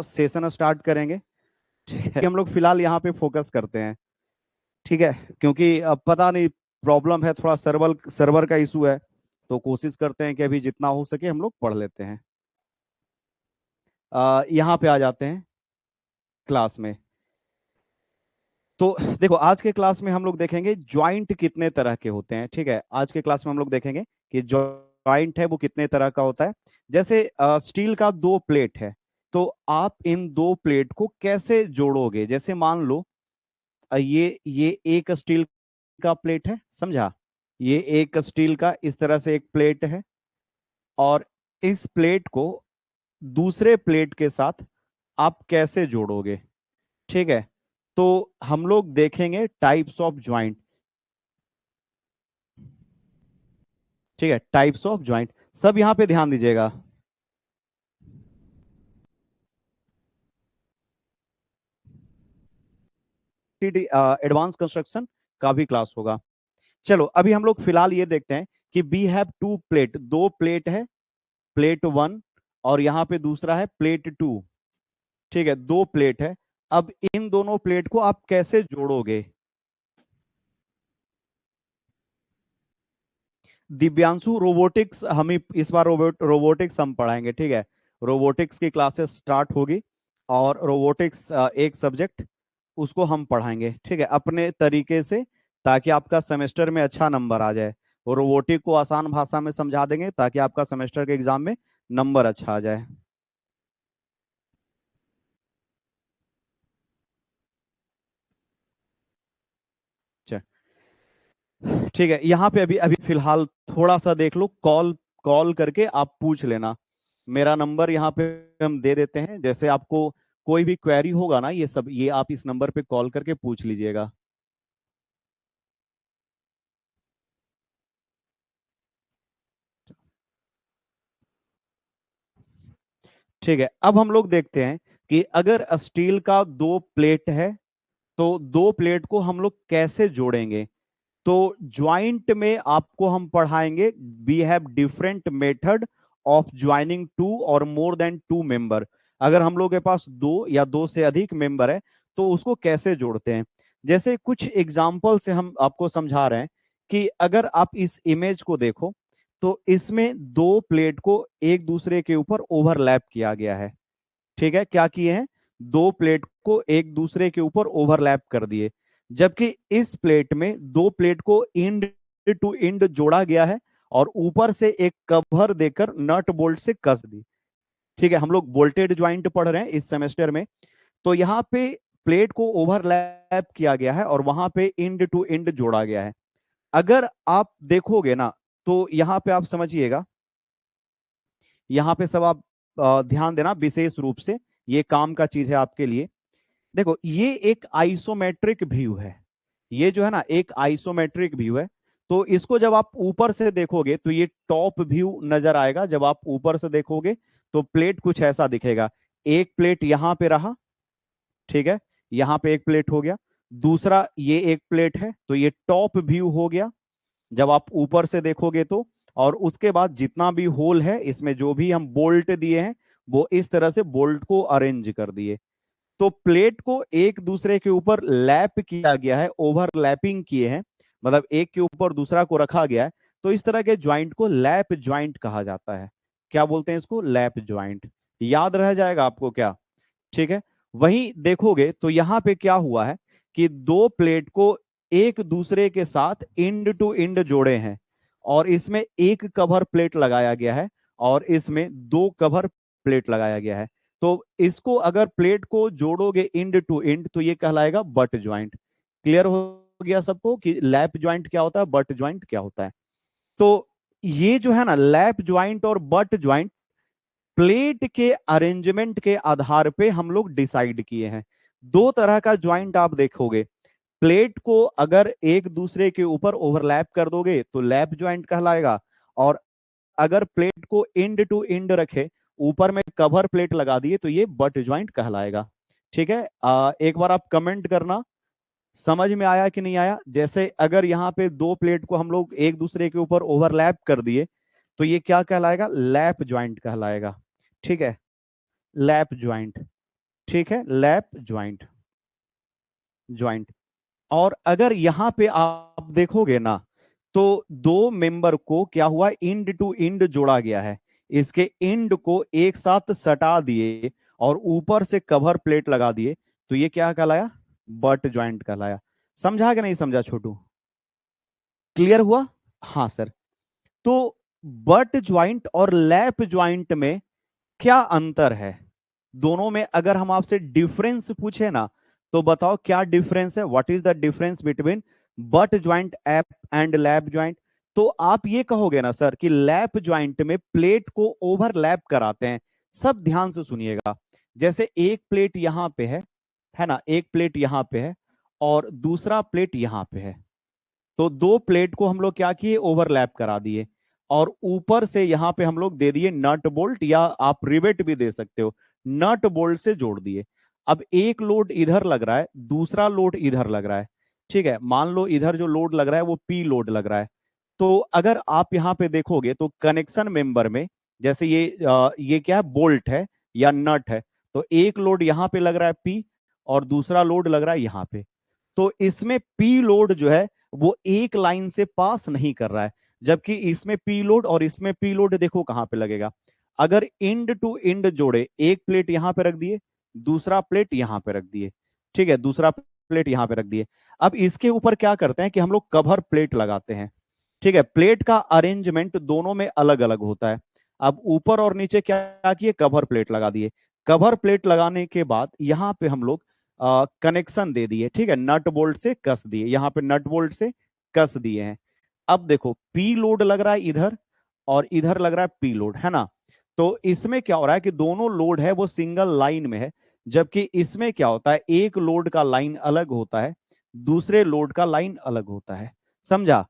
Session start करेंगे। ठीक है, हम लोग फिलहाल यहाँ पे फोकस करते हैं। ठीक है, क्योंकि अब पता नहीं प्रॉब्लम है, थोड़ा सर्वर सर्वर का इशू है, तो कोशिश करते हैं कि अभी जितना हो सके हम लोग पढ़ लेते हैं। यहाँ पे आ जाते हैं क्लास में। तो देखो, आज के क्लास में हम लोग देखेंगे ज्वाइंट कितने तरह के होते हैं। ठीक है, आज के क्लास में हम लोग देखेंगे कि ज्वाइंट है वो कितने तरह का होता है। जैसे स्टील का दो प्लेट है, तो आप इन दो प्लेट को कैसे जोड़ोगे। जैसे मान लो ये एक स्टील का प्लेट है, समझा। ये एक स्टील का इस तरह से एक प्लेट है, और इस प्लेट को दूसरे प्लेट के साथ आप कैसे जोड़ोगे। ठीक है, तो हम लोग देखेंगे टाइप्स ऑफ ज्वाइंट। ठीक है, टाइप्स ऑफ ज्वाइंट, सब यहां पे ध्यान दीजिएगा। एडवांस कंस्ट्रक्शन का भी क्लास होगा। चलो अभी हम लोग फिलहाल ये देखते हैं कि वी हैव टू प्लेट, दो प्लेट है, प्लेट वन और यहाँ पे दूसरा है प्लेट टू। ठीक है, दो प्लेट है। अब इन दोनों प्लेट को आप कैसे जोड़ोगे। दिव्यांशु, रोबोटिक्स हम इस बार रोबोटिक्स हम पढ़ाएंगे। ठीक है, रोबोटिक्स की क्लासेस स्टार्ट होगी, और रोबोटिक्स एक सब्जेक्ट उसको हम पढ़ाएंगे। ठीक है, अपने तरीके से, ताकि आपका सेमेस्टर में अच्छा नंबर आ जाए। वो रोबोटिक को आसान भाषा में समझा देंगे ताकि आपका सेमेस्टर के एग्जाम में नंबर अच्छा आ जाए। ठीक है, यहाँ पे अभी अभी फिलहाल थोड़ा सा देख लो, कॉल कॉल करके आप पूछ लेना। मेरा नंबर यहाँ पे हम दे देते हैं। जैसे आपको कोई भी क्वेरी होगा ना, ये सब ये आप इस नंबर पे कॉल करके पूछ लीजिएगा। ठीक है, अब हम लोग देखते हैं कि अगर स्टील का दो प्लेट है, तो दो प्लेट को हम लोग कैसे जोड़ेंगे। तो ज्वाइंट में आपको हम पढ़ाएंगे, we have different method of joining two और मोर देन टू मेंबर। अगर हम लोग के पास दो या दो से अधिक मेंबर है, तो उसको कैसे जोड़ते हैं। जैसे कुछ एग्जाम्पल से हम आपको समझा रहे हैं कि अगर आप इस इमेज को देखो, तो इसमें दो प्लेट को एक दूसरे के ऊपर ओवरलैप किया गया है। ठीक है, क्या किए हैं, दो प्लेट को एक दूसरे के ऊपर ओवरलैप कर दिए। जबकि इस प्लेट में दो प्लेट को इंड टू इंड जोड़ा गया है, और ऊपर से एक कवर देकर नट बोल्ट से कस दी। ठीक है, हम लोग बोल्टेड ज्वाइंट पढ़ रहे हैं इस सेमेस्टर में। तो यहाँ पे प्लेट को ओवरलैप किया गया है, और वहां पे इंड टू इंड जोड़ा गया है। अगर आप देखोगे ना, तो यहाँ पे आप समझिएगा, यहाँ पे सब आप ध्यान देना विशेष रूप से, ये काम का चीज है आपके लिए। देखो, ये एक आइसोमेट्रिक व्यू है। ये जो है ना, एक आइसोमेट्रिक व्यू है। तो इसको जब आप ऊपर से देखोगे, तो ये टॉप व्यू नजर आएगा। जब आप ऊपर से देखोगे, तो प्लेट कुछ ऐसा दिखेगा। एक प्लेट यहां पे रहा, ठीक है, यहां पे एक प्लेट हो गया। दूसरा ये एक प्लेट है, तो ये टॉप व्यू हो गया जब आप ऊपर से देखोगे तो। और उसके बाद जितना भी होल है, इसमें जो भी हम बोल्ट दिए हैं, वो इस तरह से बोल्ट को अरेंज कर दिए। तो प्लेट को एक दूसरे के ऊपर लैप किया गया है, ओवरलैपिंग किए हैं, मतलब एक के ऊपर दूसरा को रखा गया है। तो इस तरह के ज्वाइंट को लैप ज्वाइंट कहा जाता है। क्या बोलते हैं इसको, लैप ज्वाइंट। याद रह जाएगा आपको क्या। ठीक है, वहीं देखोगे तो यहां पे क्या हुआ है कि दो प्लेट को एक दूसरे के साथ इंड टू इंड जोड़े हैं, और इसमें एक कवर प्लेट लगाया गया है, और इसमें दो कवर प्लेट लगाया गया है। तो इसको अगर प्लेट को जोड़ोगे इंड टू इंड, तो ये कहलाएगा बट ज्वाइंट। क्लियर हो गया सबको कि लैप ज्वाइंट क्या होता है, बट ज्वाइंट क्या होता है। तो ये जो है ना, लैप ज्वाइंट और बट ज्वाइंट प्लेट के अरेंजमेंट के आधार पे हम लोग डिसाइड किए हैं। दो तरह का ज्वाइंट आप देखोगे। प्लेट को अगर एक दूसरे के ऊपर ओवरलैप कर दोगे, तो लैप ज्वाइंट कहलाएगा। और अगर प्लेट को इंड टू इंड रखे, ऊपर में कवर प्लेट लगा दिए, तो ये बट ज्वाइंट कहलाएगा। ठीक है, एक बार आप कमेंट करना, समझ में आया कि नहीं आया। जैसे अगर यहाँ पे दो प्लेट को हम लोग एक दूसरे के ऊपर ओवरलैप कर दिए, तो ये क्या कहलाएगा, लैप ज्वाइंट कहलाएगा। ठीक है, लैप ज्वाइंट। ठीक है, लैप ज्वाइंट, ज्वाइंट। और अगर यहां पे आप देखोगे ना, तो दो मेंबर को क्या हुआ, इंड टू इंड जोड़ा गया है। इसके इंड को एक साथ सटा दिए और ऊपर से कवर प्लेट लगा दिए, तो ये क्या कहलाया, बट ज्वाइंट कहलाया। समझा कि नहीं समझा छोटू? क्लियर हुआ? हाँ सर। तो बट ज्वाइंट और लैप ज्वाइंट में क्या अंतर है? दोनों में अगर हम आपसे डिफरेंस पूछे ना, तो बताओ क्या डिफरेंस है, what is the difference between but joint app and lap joint? तो आप ये कहोगे ना सर कि लैप ज्वाइंट में प्लेट को ओवरलैप कराते हैं। सब ध्यान से सुनिएगा। जैसे एक प्लेट यहां पे है ना, एक प्लेट यहां पे है और दूसरा प्लेट यहां पे है। तो दो प्लेट को हम लोग क्या किए, ओवरलैप करा दिए, और ऊपर से यहां पे हम लोग दे दिए नट बोल्ट, या आप रिवेट भी दे सकते हो, नट बोल्ट से जोड़ दिए। अब एक लोड इधर लग रहा है, दूसरा लोड इधर लग रहा है। ठीक है, मान लो इधर जो लोड लग रहा है वो पी लोड लग रहा है। तो अगर आप यहां पे देखोगे तो कनेक्शन मेंबर में, जैसे ये क्या है, बोल्ट है या नट है, तो एक लोड यहां पे लग रहा है पी, और दूसरा लोड लग रहा है यहां पे। तो इसमें पी लोड जो है वो एक लाइन से पास नहीं कर रहा है, जबकि इसमें पी लोड और इसमें पी लोड देखो कहां पे लगेगा। अगर इंड टू इंड जोड़े, एक प्लेट यहां पे रख दिए, दूसरा प्लेट यहां पे रख दिए, ठीक है, दूसरा प्लेट यहां पे रख दिए। अब इसके ऊपर क्या करते हैं कि हम लोग कवर प्लेट लगाते हैं। ठीक है, प्लेट का अरेंजमेंट दोनों में अलग अलग होता है। अब ऊपर और नीचे क्या किए, कवर प्लेट लगा दिए। कवर प्लेट लगाने के बाद यहां पे हम लोग कनेक्शन दे दिए, ठीक है, नट बोल्ट से कस दिए, यहां पे नट बोल्ट से कस दिए हैं। अब देखो पी लोड लग रहा है इधर, और इधर लग रहा है पी लोड, है ना। तो इसमें क्या हो रहा है कि दोनों लोड है वो सिंगल लाइन में है, जबकि इसमें क्या होता है, एक लोड का लाइन अलग होता है, दूसरे लोड का लाइन अलग होता है। समझा?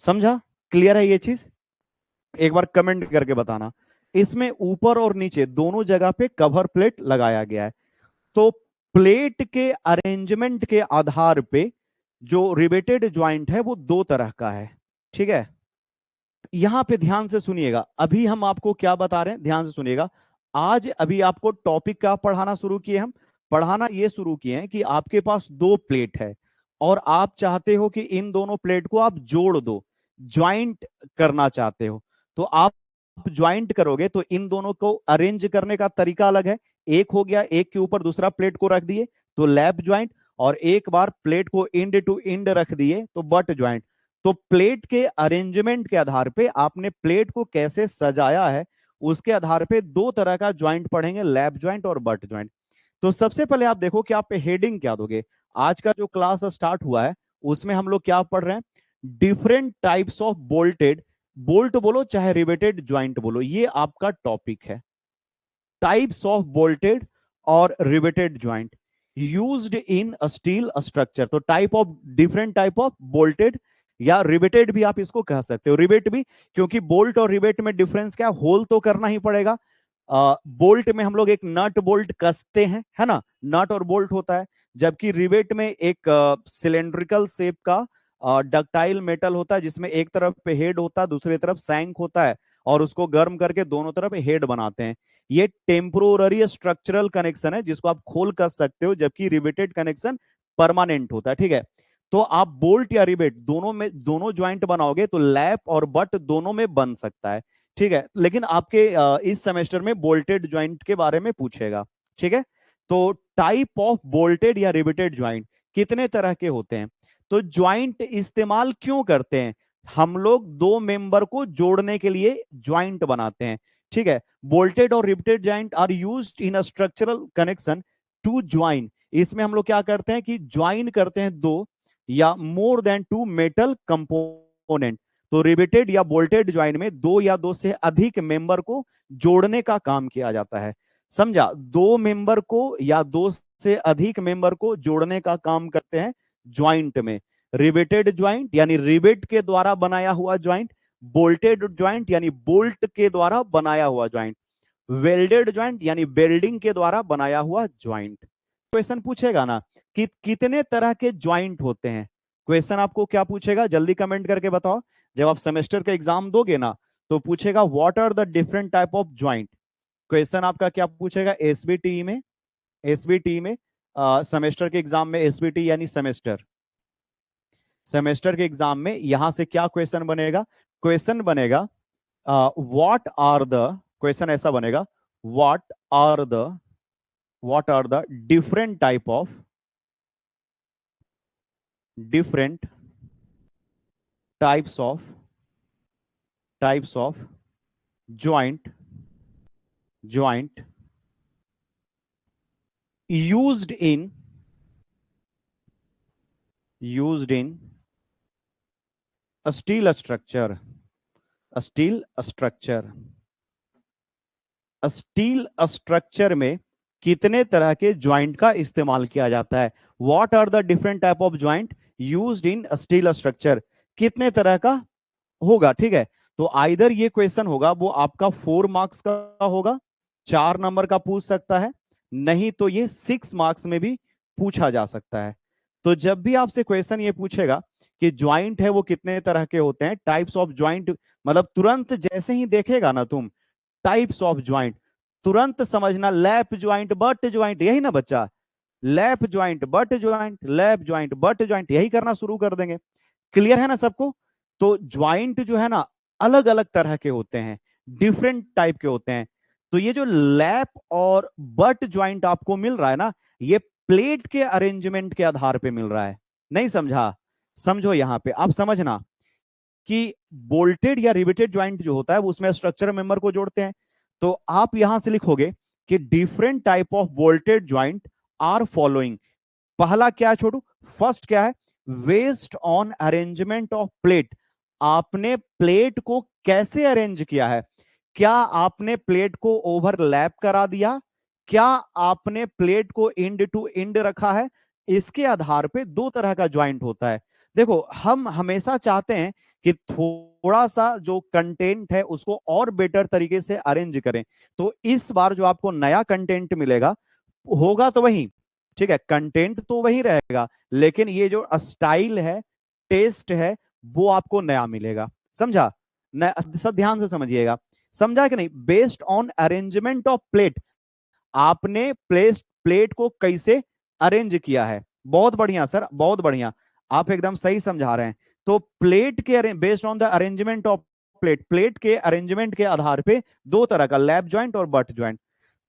समझा? क्लियर है ये चीज? एक बार कमेंट करके बताना। इसमें ऊपर और नीचे दोनों जगह पे कवर प्लेट लगाया गया है। तो प्लेट के अरेंजमेंट के आधार पे जो रिवेटेड ज्वाइंट है वो दो तरह का है। ठीक है, यहां पे ध्यान से सुनिएगा, अभी हम आपको क्या बता रहे हैं, ध्यान से सुनिएगा। आज अभी आपको टॉपिक का पढ़ाना शुरू किए, हम पढ़ाना ये शुरू किए हैं कि आपके पास दो प्लेट है और आप चाहते हो कि इन दोनों प्लेट को आप जोड़ दो, ज्वाइंट करना चाहते हो। तो आप ज्वाइंट करोगे तो इन दोनों को अरेंज करने का तरीका अलग है। एक हो गया, एक के ऊपर दूसरा प्लेट को रख दिए तो लैप ज्वाइंट, और एक बार प्लेट को इंड टू इंड रख दिए तो बट ज्वाइंट। तो प्लेट के अरेंजमेंट के आधार पे आपने प्लेट को कैसे सजाया है, उसके आधार पे दो तरह का ज्वाइंट पढ़ेंगे, लैप ज्वाइंट और बट ज्वाइंट। तो सबसे पहले आप देखो कि आप हेडिंग क्या दोगे। आज का जो क्लास स्टार्ट हुआ है उसमें हम लोग क्या पढ़ रहे हैं, different types of bolted, bolt बोलो चाहे रिवेटेड ज्वाइंट बोलो, ये आपका टॉपिक है। टाइप्स ऑफ बोल्टेड और riveted joint used in steel structure. तो type of, different type of bolted या रिवेटेड भी आप इसको कह सकते हो, रिवेट भी, क्योंकि बोल्ट और रिवेट में डिफरेंस क्या, होल तो करना ही पड़ेगा। बोल्ट में हम लोग एक नट बोल्ट कसते हैं, है ना, नट और बोल्ट होता है, जबकि रिवेट में एक सिलेंड्रिकल शेप का डक्टाइल मेटल होता है, जिसमें एक तरफ पे हेड होता है, दूसरी तरफ सैंक होता है, और उसको गर्म करके दोनों तरफ हेड बनाते हैं। ये टेम्पोररी स्ट्रक्चरल कनेक्शन है जिसको आप खोल कर सकते हो, जबकि रिवेटेड कनेक्शन परमानेंट होता है। ठीक है, तो आप बोल्ट या रिवेट दोनों में, दोनों ज्वाइंट बनाओगे तो लैप और बट दोनों में बन सकता है। ठीक है, लेकिन आपके इस सेमेस्टर में बोल्टेड ज्वाइंट के बारे में पूछेगा। ठीक है, तो टाइप ऑफ बोल्टेड या रिवेटेड ज्वाइंट कितने तरह के होते हैं? तो ज्वाइंट इस्तेमाल क्यों करते हैं? हम लोग दो मेंबर को जोड़ने के लिए ज्वाइंट बनाते हैं। ठीक है, बोल्टेड और riveted joint are used in a structural connection to join. इसमें हम लोग क्या करते हैं कि ज्वाइन करते हैं दो या more than two metal component. तो रिवेटेड या बोल्टेड ज्वाइन में दो या दो से अधिक मेंबर को जोड़ने का काम किया जाता है। समझा? दो मेंबर को या दो से अधिक मेंबर को जोड़ने का काम करते हैं ज्वाइंट में। रिवेटेड ज्वाइंट यानी रिवेट के द्वारा बनाया हुआ ज्वाइंट, बोल्टेड ज्वाइंट यानी बोल्ट के द्वारा बनाया हुआ ज्वाइंट, वेल्डेड ज्वाइंट यानी वेल्डिंग के द्वारा बनाया हुआ ज्वाइंट। क्वेश्चन पूछेगा ना कि कितने तरह के ज्वाइंट होते हैं, क्वेश्चन आपको क्या पूछेगा, जल्दी कमेंट करके बताओ। जब आप सेमेस्टर का एग्जाम दोगे ना तो पूछेगा what are the different type of joint. Question आपका क्या पूछेगा एसबीटी में, एसबीटी में, सेमेस्टर के एग्जाम में, एसबीटी यानी सेमेस्टर, सेमेस्टर के एग्जाम में यहां से क्या क्वेश्चन बनेगा? क्वेश्चन बनेगा व्हाट आर द, क्वेश्चन ऐसा बनेगा, what are the, what are the different type of, different types of, types of joint, joint used in, used in a steel structure, a steel structure, steel structure में कितने तरह के joint का इस्तेमाल किया जाता है? What are the different type of joint used in steel structure, कितने तरह का होगा? ठीक है, तो आइदर ये क्वेश्चन होगा वो आपका 4 मार्क्स का होगा, 4 नंबर का पूछ सकता है, नहीं तो ये 6 मार्क्स में भी पूछा जा सकता है। तो जब भी आपसे क्वेश्चन ये पूछेगा कि ज्वाइंट है वो कितने तरह के होते हैं, टाइप्स ऑफ ज्वाइंट, मतलब तुरंत जैसे ही देखेगा ना तुम टाइप्स ऑफ ज्वाइंट, तुरंत समझना लैप ज्वाइंट, बट ज्वाइंट, यही ना बच्चा, lap joint, but joint, lap joint, but joint, यही करना शुरू कर देंगे। क्लियर है ना सबको? तो ज्वाइंट जो है ना अलग अलग तरह के होते हैं, डिफरेंट टाइप के होते हैं। तो ये जो लैप और बट ज्वाइंट आपको मिल रहा है ना, ये प्लेट के अरेंजमेंट के आधार पे मिल रहा है। नहीं समझा? समझो यहां पे आप समझना कि बोल्टेड या रिवेटेड ज्वाइंट जो होता है वो उसमें स्ट्रक्चर मेंबर को जोड़ते हैं। तो आप यहां से लिखोगे कि different type of bolted joint are following. पहला क्या है छोटू? फर्स्ट क्या है? Based on arrangement of plate, आपने प्लेट को कैसे अरेंज किया है? क्या आपने प्लेट को ओवरलैप करा दिया? क्या आपने प्लेट को इंड टू इंड रखा है? इसके आधार पे दो तरह का ज्वाइंट होता है। देखो हम हमेशा चाहते हैं कि थोड़ा सा जो कंटेंट है उसको और बेटर तरीके से अरेंज करें। तो इस बार जो आपको नया कंटेंट मिलेगा होगा तो वही, ठीक है, कंटेंट तो वही रहेगा, लेकिन ये जो स्टाइल है, टेस्ट है, वो आपको नया मिलेगा। समझा? सब ध्यान से समझिएगा। समझा कि नहीं? Based on arrangement of plate, आपने प्लेट को कैसे अरेंज किया है। बहुत बढ़िया सर, बहुत बढ़िया, आप एकदम सही समझा रहे हैं। तो प्लेट के based on the arrangement of plate, plate के अरेंजमेंट के आधार पे दो तरह का, लैप ज्वाइंट और बट ज्वाइंट।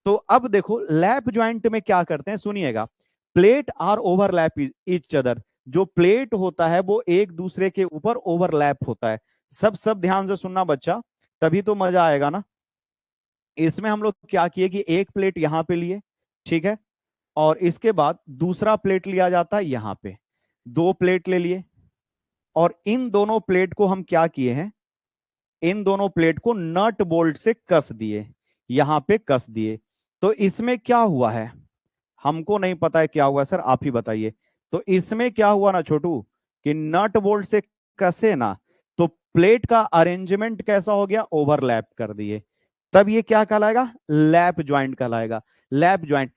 तो अब देखो लैप ज्वाइंट में क्या करते हैं, सुनिएगा। Plate are overlap each other, जो प्लेट होता है वो एक दूसरे के ऊपर ओवरलैप होता है। सब ध्यान से सुनना बच्चा, तभी तो मजा आएगा ना। इसमें हम लोग क्या किए कि एक प्लेट यहां पे लिए, ठीक है, और इसके बाद दूसरा प्लेट लिया जाता है यहां पे, दो प्लेट ले लिए, और इन दोनों प्लेट को हम क्या किए हैं, इन दोनों प्लेट को नट बोल्ट से कस दिए, यहां पे कस दिए। तो इसमें क्या हुआ है हमको नहीं पता है क्या हुआ, सर आप ही बताइए। तो इसमें क्या हुआ ना छोटू कि नट बोल्ट से कसे ना, तो प्लेट का अरेंजमेंट कैसा हो गया, ओवरलैप कर दिए। तब ये क्या कहलाएगा, लैप ज्वाइंट कहलाएगा। Lap joint,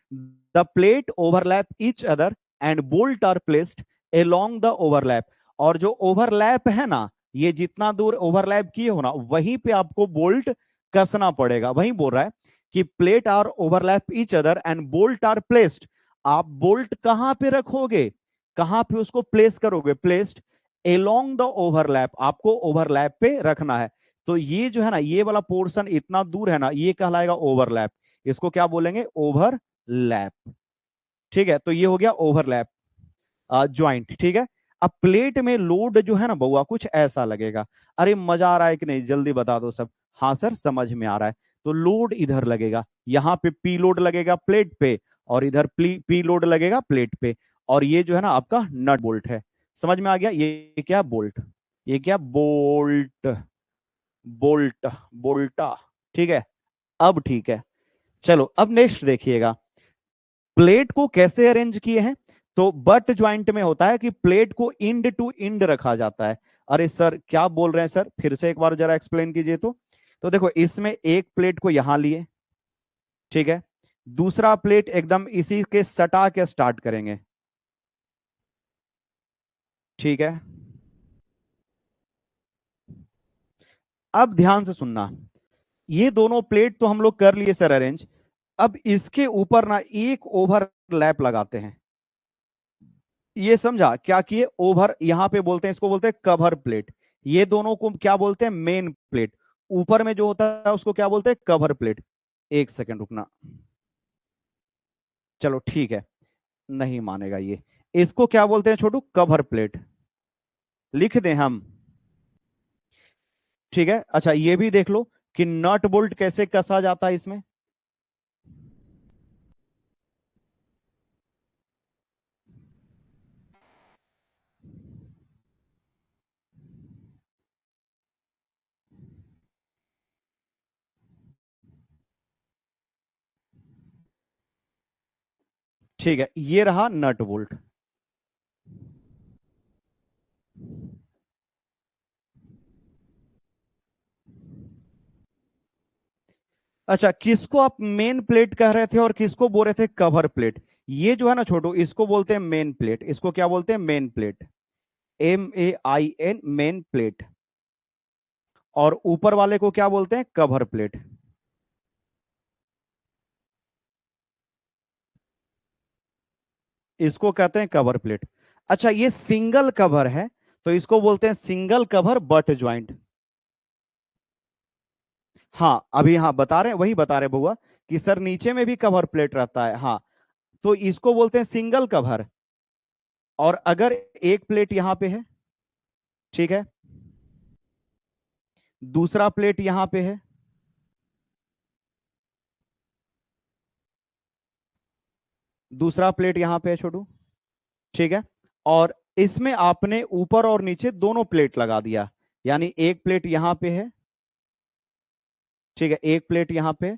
the plate overlap each other and bolt are placed along the overlap. और जो ओवरलैप है ना, ये जितना दूर ओवरलैप किए हो ना वहीं पे आपको बोल्ट कसना पड़ेगा। वहीं बोल रहा है कि plate are overlap each other and bolt are placed. आप बोल्ट कहां पे रखोगे, कहां पे उसको प्लेस करोगे, प्लेस्ड एलोंग द ओवरलैप, आपको ओवरलैप पे रखना है। तो ये जो है ना, ये वाला पोर्शन इतना दूर है ना, ये कहलाएगा ओवरलैप। इसको क्या बोलेंगे, ओवरलैप। ठीक है, तो ये हो गया ओवरलैप ज्वाइंट। ठीक है, अब प्लेट में लोड जो है ना बउआ कुछ ऐसा लगेगा। अरे मजा आ रहा है कि नहीं, जल्दी बता दो सब। हाँ सर समझ में आ रहा है। तो लोड इधर लगेगा, यहाँ पे पी लोड लगेगा प्लेट पे, और इधर पी लोड लगेगा प्लेट पे, और ये जो है ना आपका नट बोल्ट है। समझ में आ गया? ये क्या बोल्ट, ये क्या बोल्ट, बोल्ट, बोल्टा। ठीक है, अब ठीक है। चलो अब नेक्स्ट देखिएगा, प्लेट को कैसे अरेंज किए हैं। तो बट ज्वाइंट में होता है कि प्लेट को इंड टू इंड रखा जाता है। अरे सर क्या बोल रहे हैं सर, फिर से एक बार जरा एक्सप्लेन कीजिए। तो देखो इसमें एक प्लेट को यहां लिए, ठीक है, दूसरा प्लेट एकदम इसी के सटा के स्टार्ट करेंगे, ठीक है। अब ध्यान से सुनना, ये दोनों प्लेट तो हम लोग कर लिए सर अरेंज। अब इसके ऊपर ना एक ओवरलैप लगाते हैं। ये समझा क्या किए? ओवर यहां पे बोलते हैं, इसको बोलते हैं कवर प्लेट। ये दोनों को क्या बोलते हैं? Main plate. ऊपर में जो होता है उसको क्या बोलते हैं? Cover plate. एक सेकंड रुकना। चलो ठीक है, नहीं मानेगा ये। इसको क्या बोलते हैं छोटू? Cover plate. लिख दें हम? ठीक है। अच्छा ये भी देख लो कि नट बोल्ट कैसे कसा जाता है इसमें। ठीक है, ये रहा नट बोल्ट। अच्छा, किसको आप मेन प्लेट कह रहे थे और किसको बोल रहे थे कवर प्लेट? ये जो है ना छोटू, इसको बोलते हैं मेन प्लेट। इसको क्या बोलते हैं? Main plate. MAIN, main plate. और ऊपर वाले को क्या बोलते हैं? Cover plate. इसको कहते हैं कवर प्लेट। अच्छा ये सिंगल कवर है तो इसको बोलते हैं सिंगल कवर बट ज्वाइंट। हाँ अभी हाँ बता रहे हैं, वही बता रहे हैं बुआ कि सर नीचे में भी कवर प्लेट रहता है। हाँ, तो इसको बोलते हैं सिंगल कवर। और अगर एक प्लेट यहां पे है, ठीक है, दूसरा प्लेट यहां पे है, दूसरा प्लेट यहां पे है छोटू, ठीक है, और इसमें आपने ऊपर और नीचे दोनों प्लेट लगा दिया, यानी एक प्लेट यहां पे है, ठीक है, एक प्लेट यहां पे।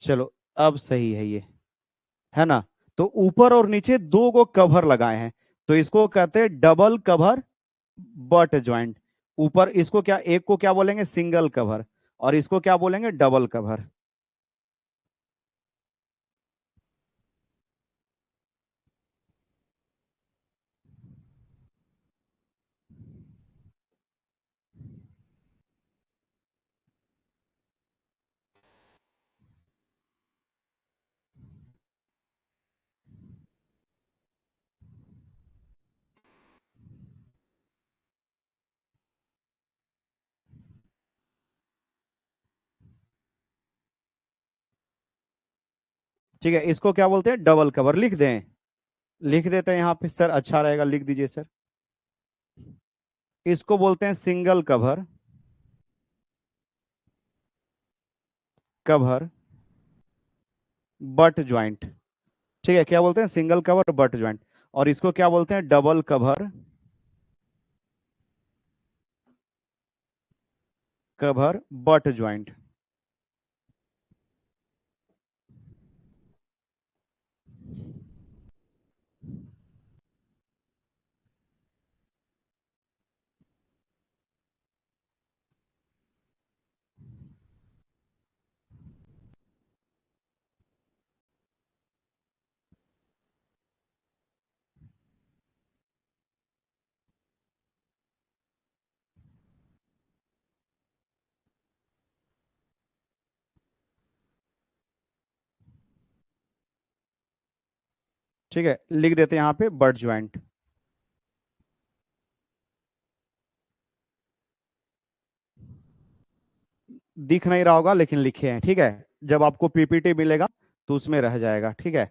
चलो अब सही है ये, है ना? तो ऊपर और नीचे दो को कवर लगाए हैं, तो इसको कहते हैं डबल कवर बट ज्वाइंट। ऊपर इसको क्या, एक को क्या बोलेंगे? Single cover. और इसको क्या बोलेंगे? Double cover. ठीक है, इसको क्या बोलते हैं? Double cover. लिख दें? लिख देते हैं यहाँ पे सर, अच्छा रहेगा, लिख दीजिए सर। इसको बोलते हैं single cover, cover butt joint. ठीक है, क्या बोलते हैं? Single cover butt joint. और इसको क्या बोलते हैं? Double cover, cover butt joint. ठीक है, लिख देते हैं यहाँ पे बट ज्वाइंट। दिख नहीं रहा होगा लेकिन लिखे हैं, ठीक है। जब आपको PPT मिलेगा तो उसमें रह जाएगा, ठीक है।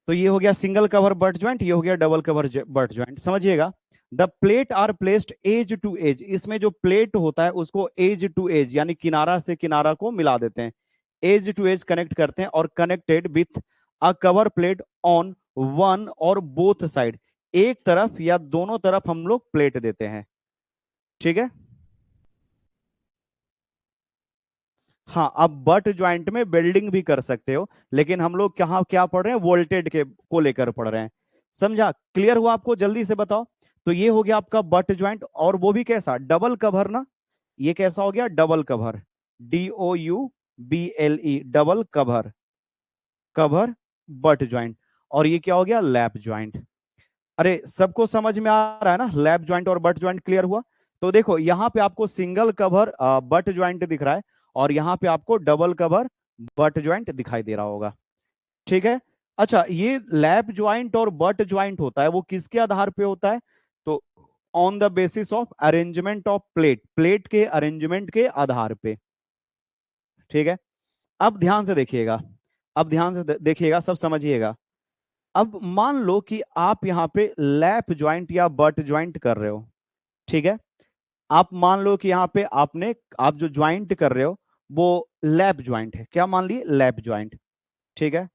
तो ये हो गया सिंगल कवर बट ज्वाइंट, ये हो गया डबल कवर बट ज्वाइंट, समझिएगा। The plate are placed edge to edge. इसमें जो प्लेट होता है उसको एज टू एज यानी किनारा से किनारा को मिला देते हैं, एज टू एज कनेक्ट करते हैं, और connected with a cover plate on one और बोथ साइड। एक तरफ या दोनों तरफ हम लोग प्लेट देते हैं। ठीक है। हाँ, अब बट ज्वाइंट में वेल्डिंग भी कर सकते हो, लेकिन हम लोग कहाँ क्या पढ़ रहे हैं, वोल्टेड के को लेकर पढ़ रहे हैं। समझा? क्लियर हुआ आपको? जल्दी से बताओ। तो ये हो गया आपका बट ज्वाइंट, और वो भी कैसा, डबल कवर ना। ये कैसा हो गया, double cover, DOUBLE, double cover, cover butt joint. और ये क्या हो गया, लैप ज्वाइंट। अरे सबको समझ में आ रहा है ना, लैप ज्वाइंट और बट ज्वाइंट क्लियर हुआ? तो देखो यहाँ पे आपको सिंगल कवर बट ज्वाइंट दिख रहा है, और यहाँ पे आपको डबल कवर बट ज्वाइंट दिखाई दे रहा होगा। ठीक है। अच्छा, ये लैप ज्वाइंट और बट ज्वाइंट होता है वो किसके आधार पे होता है? तो on the basis of arrangement of plate, plate के अरेंजमेंट के आधार पे। ठीक है। अब ध्यान से देखिएगा, अब ध्यान से देखिएगा, सब समझिएगा। अब मान लो कि आप यहाँ पे लैप ज्वाइंट या बट ज्वाइंट कर रहे हो। ठीक है। आप मान लो कि यहाँ पे आप जो ज्वाइंट कर रहे हो वो लैप ज्वाइंट है, क्या मान लिए, लैप ज्वाइंट। ठीक है।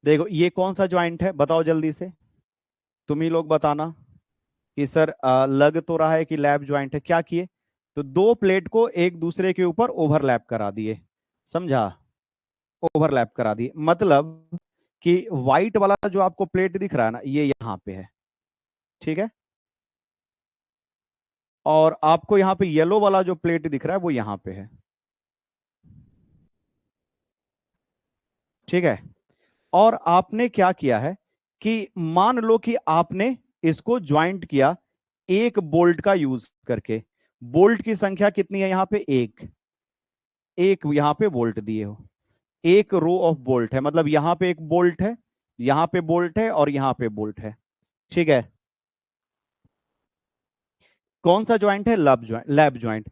देखो ये कौन सा ज्वाइंट है, बताओ जल्दी से, तुम ही लोग बताना कि सर लग तो रहा है कि लैप ज्वाइंट है। क्या किए, तो दो प्लेट को एक दूसरे के ऊपर ओवरलैप करा दिए। समझा? ओवरलैप करा दिए मतलब कि व्हाइट वाला जो आपको प्लेट दिख रहा है ना, ये यहाँ पे है। ठीक है। और आपको यहाँ पे येलो वाला जो प्लेट दिख रहा है वो यहाँ पे है। ठीक है। और आपने क्या किया है कि मान लो कि आपने इसको ज्वाइंट किया एक बोल्ट का यूज करके। बोल्ट की संख्या कितनी है यहाँ पे, एक। एक यहाँ पे बोल्ट दिए हो, एक रो ऑफ बोल्ट है, मतलब यहाँ पे एक बोल्ट है, यहाँ पे बोल्ट है, और यहाँ पे बोल्ट है। ठीक है। कौन सा ज्वाइंट है, लैप ज्वाइंट।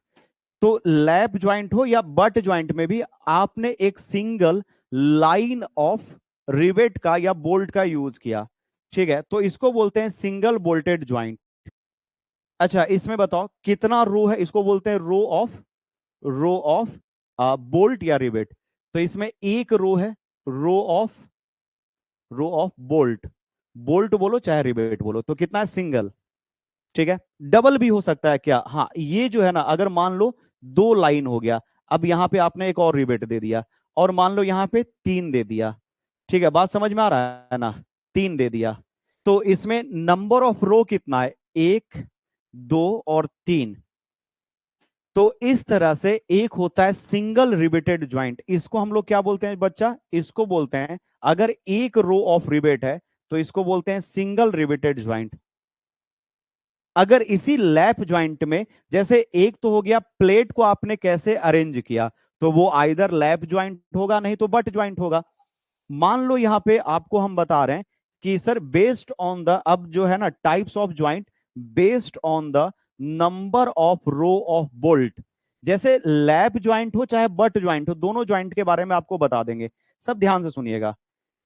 तो लैप ज्वाइंट हो या बट ज्वाइंट में भी आपने एक सिंगल लाइन ऑफ रिवेट का या बोल्ट का यूज किया। ठीक है, तो इसको बोलते हैं सिंगल बोल्टेड ज्वाइंट। अच्छा, इसमें बताओ कितना रो है, इसको बोलते हैं रो ऑफ बोल्ट या रिवेट। तो इसमें एक रो है, row of row of bolt, bolt बोलो चाहे रिवेट बोलो, तो कितना है, सिंगल। ठीक है। डबल भी हो सकता है क्या, हाँ, ये जो है ना, अगर मान लो दो लाइन हो गया, अब यहां पे आपने एक और रिबेट दे दिया, और मान लो यहां पे तीन दे दिया। ठीक है, बात समझ में आ रहा है ना, तीन दे दिया, तो इसमें नंबर ऑफ रो कितना है, एक, दो और तीन। तो इस तरह से एक होता है सिंगल रिबेटेड ज्वाइंट, इसको हम लोग क्या बोलते हैं बच्चा, इसको बोलते हैं, अगर एक रो ऑफ रिबेट है तो इसको बोलते हैं सिंगल रिबेटेड ज्वाइंट। अगर इसी लैप ज्वाइंट में, जैसे एक तो हो गया प्लेट को आपने कैसे अरेंज किया, तो वो आइदर लैप ज्वाइंट होगा नहीं तो बट ज्वाइंट होगा। मान लो यहां पे आपको हम बता रहे हैं कि सर बेस्ड ऑन द, अब जो है ना types of joint, based on the number of row of bolt. जैसे लैप ज्वाइंट हो चाहे बट ज्वाइंट हो, दोनों ज्वाइंट के बारे में आपको बता देंगे, सब ध्यान से सुनिएगा।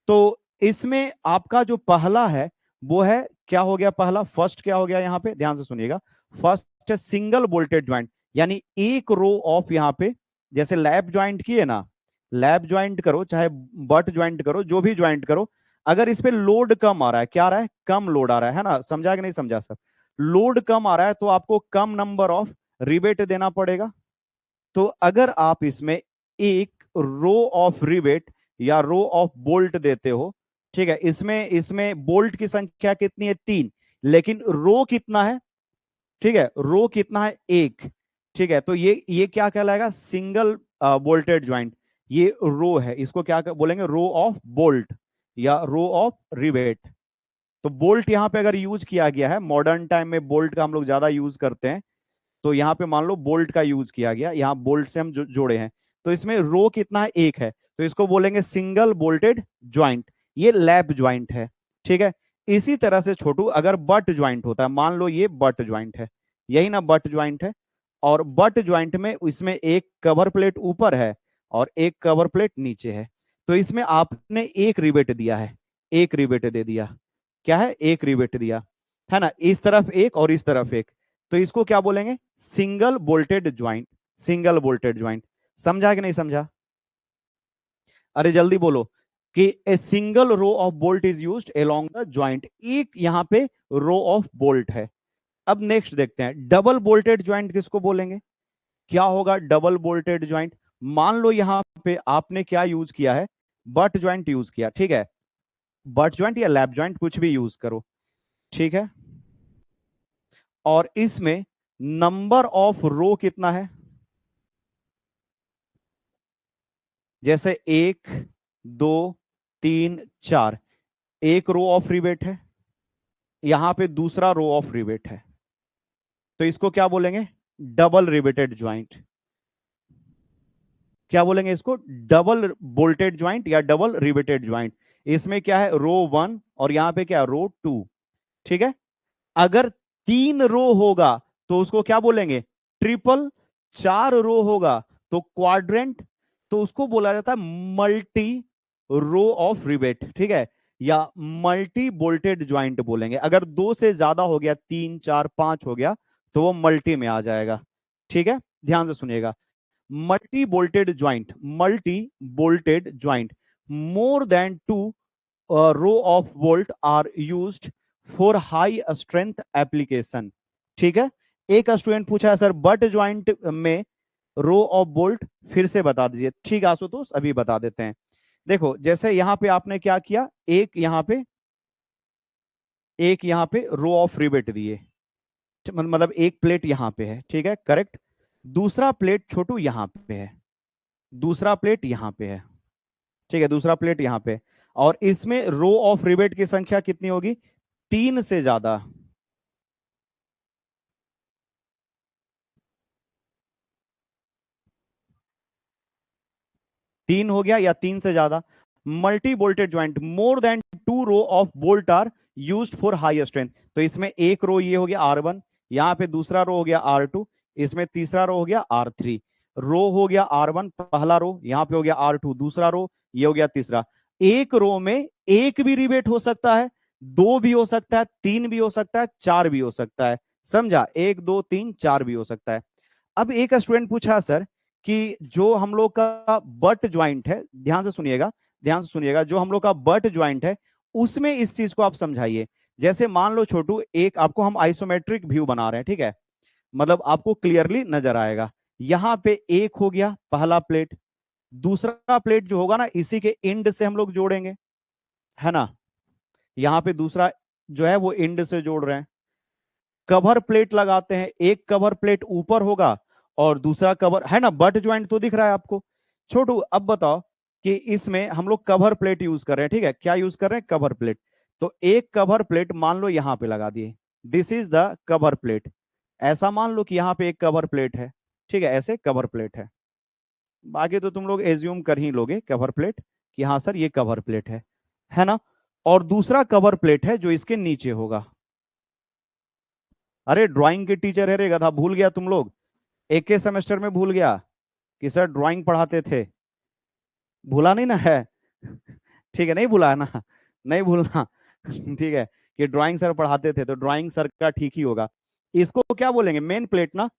तो इसमें आपका जो पहला है वो है, क्या हो गया पहला, फर्स्ट क्या हो गया, यहां पे ध्यान से सुनिएगा। फर्स्ट है सिंगल बोल्टेड ज्वाइंट, यानी एक रो ऑफ, यहां पे जैसे लैप ज्वाइंट किए ना, लैप ज्वाइंट करो चाहे बट ज्वाइंट करो, जो भी ज्वाइंट करो, अगर इस पे लोड कम आ रहा है, क्या आ रहा है, कम लोड आ रहा है ना, समझा कि नहीं समझा सर? लोड कम आ रहा है तो आपको कम नंबर ऑफ रिबेट देना पड़ेगा। तो अगर आप इसमें एक रो ऑफ रिवेट या रो ऑफ बोल्ट देते हो, ठीक है, इसमें इसमें बोल्ट की संख्या कितनी है, तीन, लेकिन रो कितना है, ठीक है, रो कितना है, एक। ठीक है, तो ये क्या कहलाएगा, सिंगल बोल्टेड ज्वाइंट। ये रो है, इसको क्या बोलेंगे, रो ऑफ बोल्ट या रो ऑफ रिवेट। तो बोल्ट यहां पे अगर यूज किया गया है, मॉडर्न टाइम में बोल्ट का हम लोग ज्यादा यूज करते हैं, तो यहाँ पे मान लो बोल्ट का यूज किया गया, यहाँ बोल्ट से हम जोड़े हैं, तो इसमें रो कितना है, एक है, तो इसको बोलेंगे सिंगल बोल्टेड ज्वाइंट, ये लैप ज्वाइंट है। ठीक है। इसी तरह से छोटू अगर बट ज्वाइंट होता है, मान लो ये बट ज्वाइंट है, यही ना बट ज्वाइंट है, और बट ज्वाइंट में इसमें एक कवर प्लेट ऊपर है और एक कवर प्लेट नीचे है, तो इसमें आपने एक रिवेट दिया है, एक रिवेट दे दिया, क्या है, एक रिवेट दिया है ना, इस तरफ एक और इस तरफ एक, तो इसको क्या बोलेंगे, single bolted joint, single bolted joint. समझा कि नहीं समझा? अरे जल्दी बोलो। कि a single row of bolt is used along the joint, एक यहां पे रो ऑफ बोल्ट है। अब नेक्स्ट देखते हैं, डबल बोल्टेड ज्वाइंट किसको बोलेंगे? क्या होगा डबल बोल्टेड ज्वाइंट? मान लो यहां पे आपने क्या यूज किया है, बट ज्वाइंट यूज किया, ठीक है, बट ज्वाइंट या लैप ज्वाइंट कुछ भी यूज करो, ठीक है, और इसमें नंबर ऑफ रो कितना है? जैसे 1 2 3 4, एक रो ऑफ रिवेट है, यहां पे दूसरा रो ऑफ रिवेट है, तो इसको क्या बोलेंगे? Double riveted joint. क्या बोलेंगे इसको? डबल बोल्टेड ज्वाइंट या डबल रिवेटेड ज्वाइंट। इसमें क्या है, रो 1 और यहां पे क्या है, रो 2, ठीक है। अगर 3 रो होगा तो उसको क्या बोलेंगे? ट्रिपल। 4 रो होगा तो क्वाड्रेंट, तो उसको बोला जाता है मल्टी रो ऑफ रिवेट, ठीक है, या मल्टी बोल्टेड ज्वाइंट बोलेंगे। अगर 2 से ज्यादा हो गया, 3 4 5 हो गया, तो वो मल्टी में आ जाएगा, ठीक है। ध्यान से सुनिएगा, multi bolted joint, multi bolted joint, more than 2 row of bolt are used for high strength application, ठीक है। एक स्टूडेंट पूछा है सर बट ज्वाइंट में रो ऑफ बोल्ट फिर से बता दीजिए। ठीक है आशुतोष, अभी बता देते हैं। देखो जैसे यहां पे आपने क्या किया, एक यहां पे रो ऑफ रिवेट दिए, मतलब एक प्लेट यहां पे है, ठीक है, करेक्ट। दूसरा प्लेट छोटू यहां पे है, दूसरा प्लेट यहां पे है, ठीक है, दूसरा प्लेट यहां पे, और इसमें रो ऑफ रिवेट की संख्या कितनी होगी? 3 से ज्यादा। 3 हो गया या 3 से ज्यादा। Multi bolted joint, more than 2 row of bolt are used for high strength, तो इसमें एक रो ये हो गया R1, यहां पे दूसरा रो हो गया R2, इसमें तीसरा रो हो गया R3। रो हो गया R1 पहला रो, यहां पे हो गया R2 दूसरा रो, ये हो गया तीसरा। एक रो में एक भी रिवेट हो सकता है, 2 भी हो सकता है, 3 भी हो सकता है, 4 भी हो सकता है, समझा? 1 2 3 4 भी हो सकता है। अब एक स्टूडेंट पूछा सर कि जो हम लोग का बट ज्वाइंट है, ध्यान से सुनिएगा, ध्यान से सुनिएगा, जो हम लोग का बट ज्वाइंट है उसमें इस चीज को आप समझाइए। जैसे मान लो छोटू, एक आपको हम आइसोमेट्रिक व्यू बना रहे हैं, ठीक है, मतलब आपको क्लियरली नजर आएगा। यहां पे एक हो गया पहला प्लेट, दूसरा प्लेट जो होगा ना इसी के एंड से हम लोग जोड़ेंगे, है ना। यहां पे दूसरा जो है वो एंड से जोड़ रहे हैं। कवर प्लेट लगाते हैं, एक कवर प्लेट ऊपर होगा और दूसरा कवर, है ना, बट ज्वाइंट तो दिख रहा है आपको। छोटू अब बताओ कि इसमें हम लोग कवर प्लेट यूज कर रहे हैं, ठीक है, क्या यूज कर रहे हैं? Cover plate. तो एक कवर प्लेट मान लो यहां पे लगा दिए, this is the cover plate. ऐसा मान लो कि यहां पे एक कवर प्लेट है, ठीक है, ऐसे कवर प्लेट है। बाकी तो तुम लोग एज्यूम कर ही लोगे कवर प्लेट कि हाँ सर ये कवर प्लेट है ना। और दूसरा कवर प्लेट है जो इसके नीचे होगा। अरे ड्राइंग के टीचर है रे गधा, भूल गया तुम लोग? एक के सेमेस्टर में भूल गया कि सर ड्राइंग पढ़ाते थे? भूला नहीं ना है? ठीक है, नहीं भूला है ना? नहीं भूलना। ठीक है, कि ड्राइंग सर पढ़ाते थे, तो ड्राइंग सर का ठीक ही होगा। इसको क्या बोलेंगे? मेन प्लेट ना,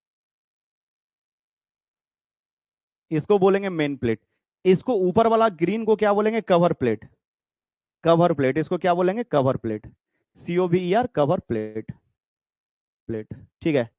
इसको बोलेंगे मेन प्लेट। इसको ऊपर वाला ग्रीन को क्या बोलेंगे? Cover plate. कवर प्लेट, इसको क्या बोलेंगे? Cover plate, COVER, cover plate, plate, ठीक है।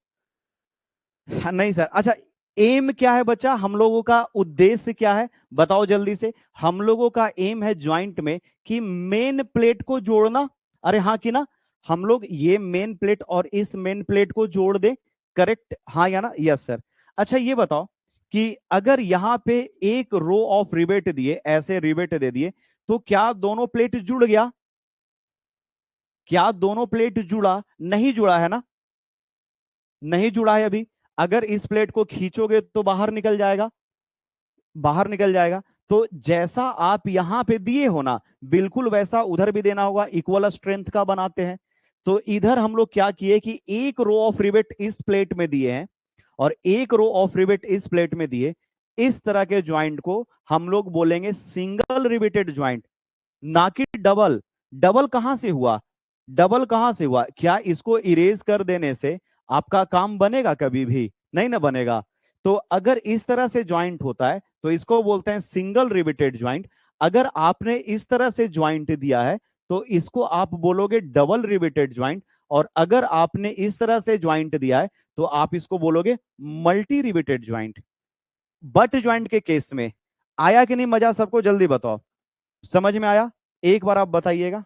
हाँ, नहीं सर, अच्छा, एम क्या है बच्चा, हम लोगों का उद्देश्य क्या है बताओ जल्दी से। हम लोगों का एम है ज्वाइंट में कि मेन प्लेट को जोड़ना। अरे हाँ कि ना, हम लोग ये मेन प्लेट और इस मेन प्लेट को जोड़ दे, करेक्ट, हाँ या ना? Yes sir. अच्छा ये बताओ कि अगर यहां पे एक रो ऑफ रिवेट दिए, ऐसे रिवेट दे दिए, तो क्या दोनों प्लेट जुड़ गया? क्या दोनों प्लेट जुड़ा? नहीं जुड़ा है ना, नहीं जुड़ा है अभी। अगर इस प्लेट को खींचोगे तो बाहर निकल जाएगा, बाहर निकल जाएगा। तो जैसा आप यहां पे दिए हो ना, बिल्कुल वैसा उधर भी देना होगा, इक्वल स्ट्रेंथ का बनाते हैं। तो इधर हम लोग क्या किए कि एक रो ऑफ रिवेट इस प्लेट में दिए हैं और एक रो ऑफ रिवेट इस प्लेट में दिए। इस तरह के ज्वाइंट को हम लोग बोलेंगे सिंगल रिवेटेड ज्वाइंट, ना कि डबल। डबल कहां से हुआ? डबल कहां से हुआ? क्या इसको इरेज कर देने से आपका काम बनेगा? कभी भी नहीं ना बनेगा। तो अगर इस तरह से ज्वाइंट होता है तो इसको बोलते हैं सिंगल रिवेटेड ज्वाइंट। अगर आपने इस तरह से ज्वाइंट दिया है तो इसको आप बोलोगे डबल रिवेटेड ज्वाइंट, और अगर आपने इस तरह से ज्वाइंट दिया है तो आप इसको बोलोगे multi riveted joint. But joint के केस में आया कि नहीं मजा? सबको जल्दी बताओ, समझ में आया? एक बार आप बताइएगा।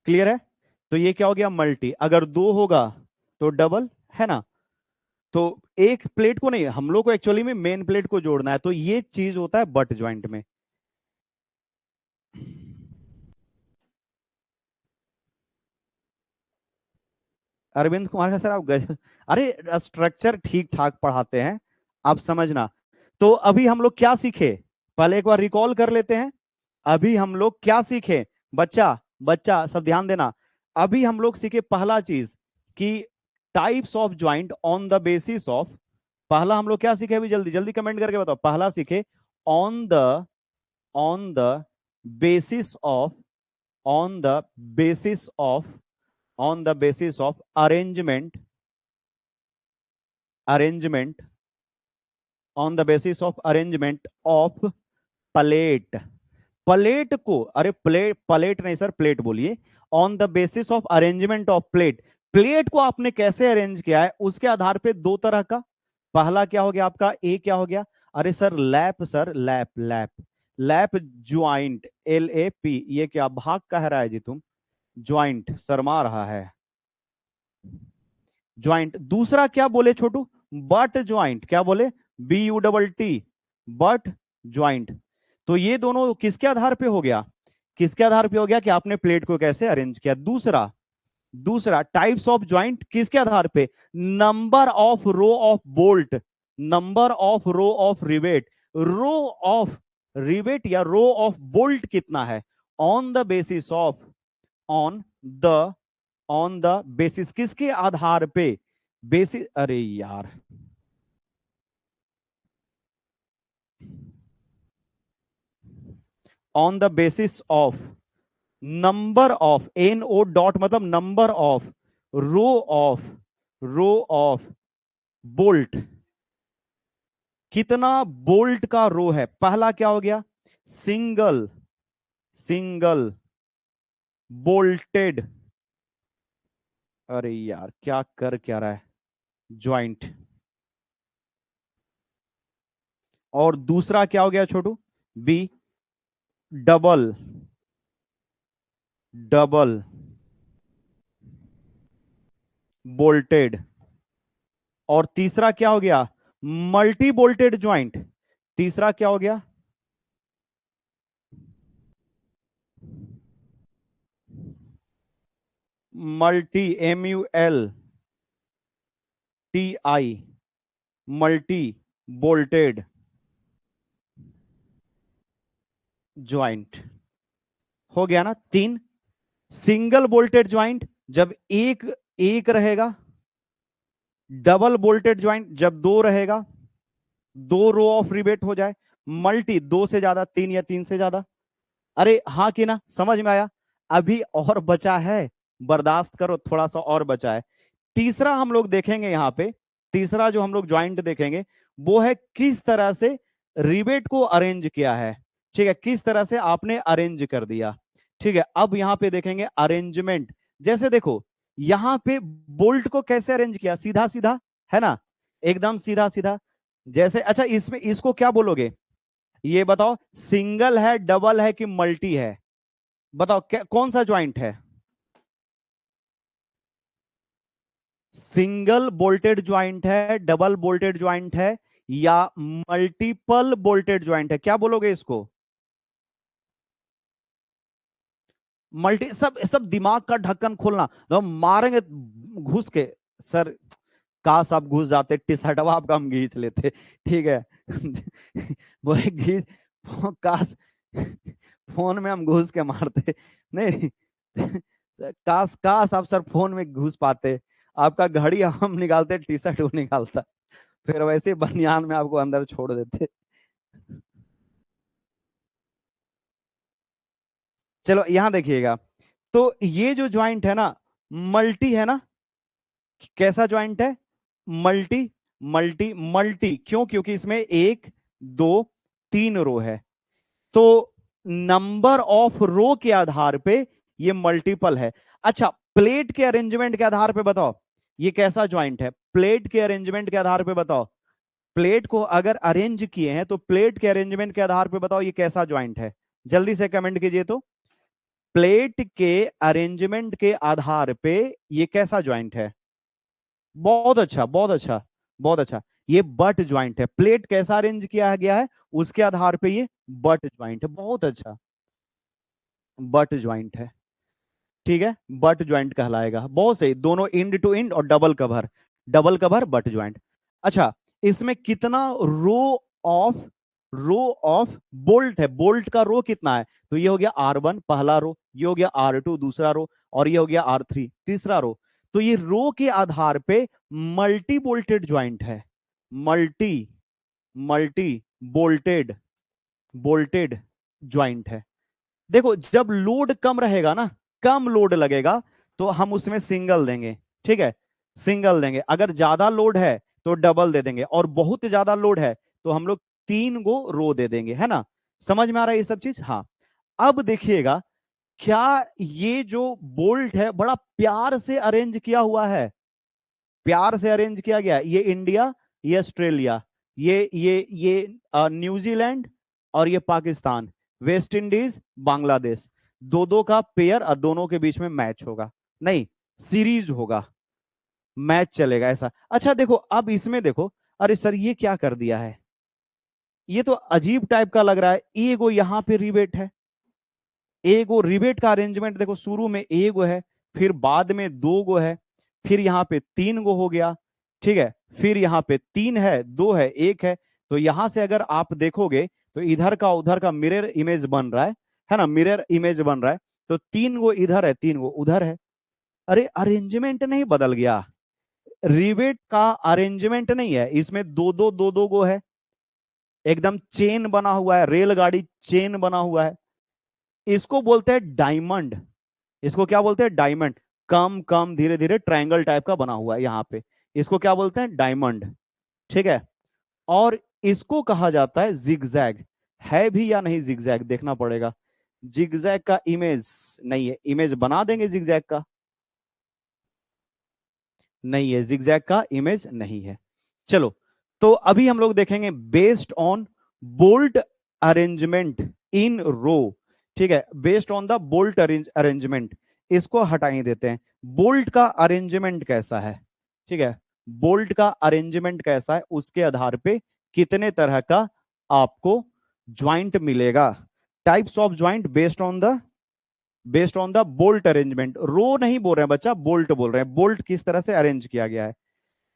क्लियर है? तो ये क्या हो गया? मल्टी। अगर दो होगा तो डबल, है ना? तो एक प्लेट को नहीं, हम लोग को एक्चुअली में मेन प्लेट को जोड़ना है, तो ये चीज होता है बट ज्वाइंट में। अरविंद कुमार का सर आप अरे स्ट्रक्चर ठीक ठाक पढ़ाते हैं, आप समझना। तो अभी हम लोग क्या सीखे, पहले एक बार रिकॉल कर लेते हैं। अभी हम लोग क्या सीखे? बच्चा बच्चा सब ध्यान देना। अभी हम लोग सीखे पहला चीज कि types of joint on the basis of. पहला हम लोग क्या सीखे? अभी जल्दी जल्दी कमेंट करके बताओ। पहला सीखे on the, on the basis of, on the basis of, on the basis of arrangement, arrangement, on the basis of arrangement of plate. Plate को, अरे प्लेट, प्लेट नहीं सर, प्लेट बोलिए। On the basis of arrangement of plate, plate को आपने कैसे arrange किया है उसके आधार पे दो तरह का। पहला क्या हो गया आपका? ए क्या हो गया? अरे sir lap, sir lap, lap, lap joint, LAP। ये क्या भाग कह रहा है जी तुम? ज्वाइंट शर्मा रहा है। ज्वाइंट। दूसरा क्या बोले छोटू? But joint. क्या बोले? BUTT, but joint. तो ये दोनों किसके आधार पे हो गया? किसके आधार पे हो गया कि आपने प्लेट को कैसे अरेंज किया। दूसरा, दूसरा टाइप्स ऑफ ज्वाइंट किसके आधार पे? Number of row of bolt, number of row of rivet. Row of rivet या रो ऑफ बोल्ट कितना है? On the basis of, on the, on the basis किसके आधार पे? बेसिस, अरे यार, on the basis of number of, NO dot मतलब number of row of, row of bolt. कितना बोल्ट का रो है? पहला क्या हो गया? Single, single bolted. अरे यार क्या कर क्या रहा है? ज्वाइंट। और दूसरा क्या हो गया छोटू? B, double, double bolted. और तीसरा क्या हो गया? Multi bolted joint. तीसरा क्या हो गया? Multi, MULTI, multi bolted joint. हो गया ना तीन। सिंगल बोल्टेड ज्वाइंट जब एक, एक रहेगा। डबल बोल्टेड ज्वाइंट जब दो रहेगा, दो रो ऑफ रिवेट हो जाए। मल्टी दो से ज्यादा, तीन या तीन से ज्यादा। अरे हाँ कि ना, समझ में आया? अभी और बचा है, बर्दाश्त करो, थोड़ा सा और बचा है। तीसरा हम लोग देखेंगे यहां पे, तीसरा जो हम लोग ज्वाइंट देखेंगे वो है किस तरह से रिवेट को अरेंज किया है। ठीक है, किस तरह से आपने अरेंज कर दिया। ठीक है, अब यहां पे देखेंगे अरेंजमेंट। जैसे देखो यहां पे बोल्ट को कैसे अरेंज किया, सीधा सीधा, है ना? एकदम सीधा सीधा। जैसे अच्छा इसमें इसको क्या बोलोगे? ये बताओ, सिंगल है, डबल है कि मल्टी है? बताओ क्या, कौन सा ज्वाइंट है? सिंगल बोल्टेड ज्वाइंट है, डबल बोल्टेड ज्वाइंट है, या मल्टीपल बोल्टेड ज्वाइंट है? क्या बोलोगे इसको? मल्टी। सब सब दिमाग का ढक्कन खोलना, तो मारेंगे घुस के। सर काश आप घुस जाते, टी शर्टवा आपका हम खींच लेते। ठीक है। बोले घींच, काश फोन में हम घुस के मारते। नहीं, काश काश आप सर फोन में घुस पाते, आपका घड़ी हम निकालते, टी शर्ट वो निकालता, फिर वैसे बनियान में आपको अंदर छोड़ देते। चलो यहां देखिएगा, तो ये जो ज्वाइंट है ना, मल्टी है ना, कैसा ज्वाइंट है? Multi, multi, multi. क्यों? क्योंकि इसमें एक, दो, तीन रो है। तो नंबर ऑफ रो के आधार पे ये मल्टीपल है। अच्छा, प्लेट के अरेंजमेंट के आधार पे बताओ ये कैसा ज्वाइंट है? प्लेट के अरेंजमेंट के आधार पे बताओ। प्लेट को अगर अरेंज किए हैं तो प्लेट के अरेंजमेंट के आधार पे बताओ ये कैसा ज्वाइंट है? जल्दी से कमेंट कीजिए तो। प्लेट के अरेंजमेंट के आधार पे ये कैसा ज्वाइंट है? बहुत अच्छा, बहुत अच्छा, बहुत अच्छा। ये बट ज्वाइंट है। प्लेट कैसा अरेंज किया गया है उसके आधार पे ये बट ज्वाइंट है। बहुत अच्छा, बट ज्वाइंट है। ठीक है, बट ज्वाइंट कहलाएगा। बहुत सही, दोनों इंड टू इंड और double cover, double cover butt joint. अच्छा, इसमें कितना ऑफ रो ऑफ बोल्ट है? बोल्ट का रो कितना है? तो ये हो गया R1 पहला रो, ये हो गया R2 दूसरा रो, और ये हो गया R3 तीसरा रो। तो ये रो के आधार पे मल्टी बोल्टेड ज्वाइंट है। Multi, multi bolted, bolted joint है। देखो, जब लोड कम रहेगा ना, कम लोड लगेगा, तो हम उसमें सिंगल देंगे। ठीक है, सिंगल देंगे। अगर ज्यादा लोड है तो डबल दे देंगे, और बहुत ज्यादा लोड है तो हम लोग तीन गो रो दे देंगे, है ना? समझ में आ रहा है ये सब चीज? हाँ। अब देखिएगा, क्या ये जो बोल्ट है बड़ा प्यार से अरेंज किया हुआ है? प्यार से अरेंज किया गया है। ये इंडिया, ये ऑस्ट्रेलिया, ये न्यूजीलैंड, और ये पाकिस्तान, वेस्ट इंडीज, बांग्लादेश, दो दो का पेयर, और दोनों के बीच में मैच होगा। नहीं, सीरीज होगा, मैच चलेगा ऐसा। अच्छा देखो, अब इसमें देखो, अरे सर ये क्या कर दिया है? ये तो अजीब टाइप का लग रहा है। एगो यहाँ पे रिवेट है, एगो रिवेट का अरेंजमेंट देखो, शुरू में एगो है, फिर बाद में दो गो है, फिर यहाँ पे तीन गो हो गया। ठीक है, फिर यहाँ पे तीन है, दो है, एक है। तो यहां से अगर आप देखोगे तो इधर का उधर का मिरर इमेज बन रहा है ना? मिरर इमेज बन रहा है। तो तीन गो इधर है, तीन गो उधर है। अरे अरेंजमेंट नहीं बदल गया? रिवेट का अरेंजमेंट नहीं है इसमें, दो दो दो दो गो है, एकदम चेन बना हुआ है, रेलगाड़ी चेन बना हुआ है। इसको बोलते हैं डायमंड। इसको क्या बोलते हैं? डायमंड। कम कम धीरे धीरे ट्रायंगल टाइप का बना हुआ है यहाँ पे। इसको क्या बोलते हैं? डायमंड। ठीक है। और इसको कहा जाता है जिगजैग। है भी या नहीं जिगजैग, देखना पड़ेगा। जिगजैग का इमेज नहीं है, इमेज बना देंगे जिगजैग का। नहीं है, जिगजैग का इमेज नहीं है। चलो, तो अभी हम लोग देखेंगे based on bolt arrangement in row. ठीक है, based on the bolt arrangement. इसको हटाई देते हैं। बोल्ट का अरेंजमेंट कैसा है? ठीक है, बोल्ट का अरेंजमेंट कैसा है उसके आधार पे कितने तरह का आपको ज्वाइंट मिलेगा। Types of joint based on the bolt arrangement. Row नहीं बोल रहे हैं बच्चा, बोल्ट बोल रहे हैं। बोल्ट किस तरह से अरेंज किया गया है?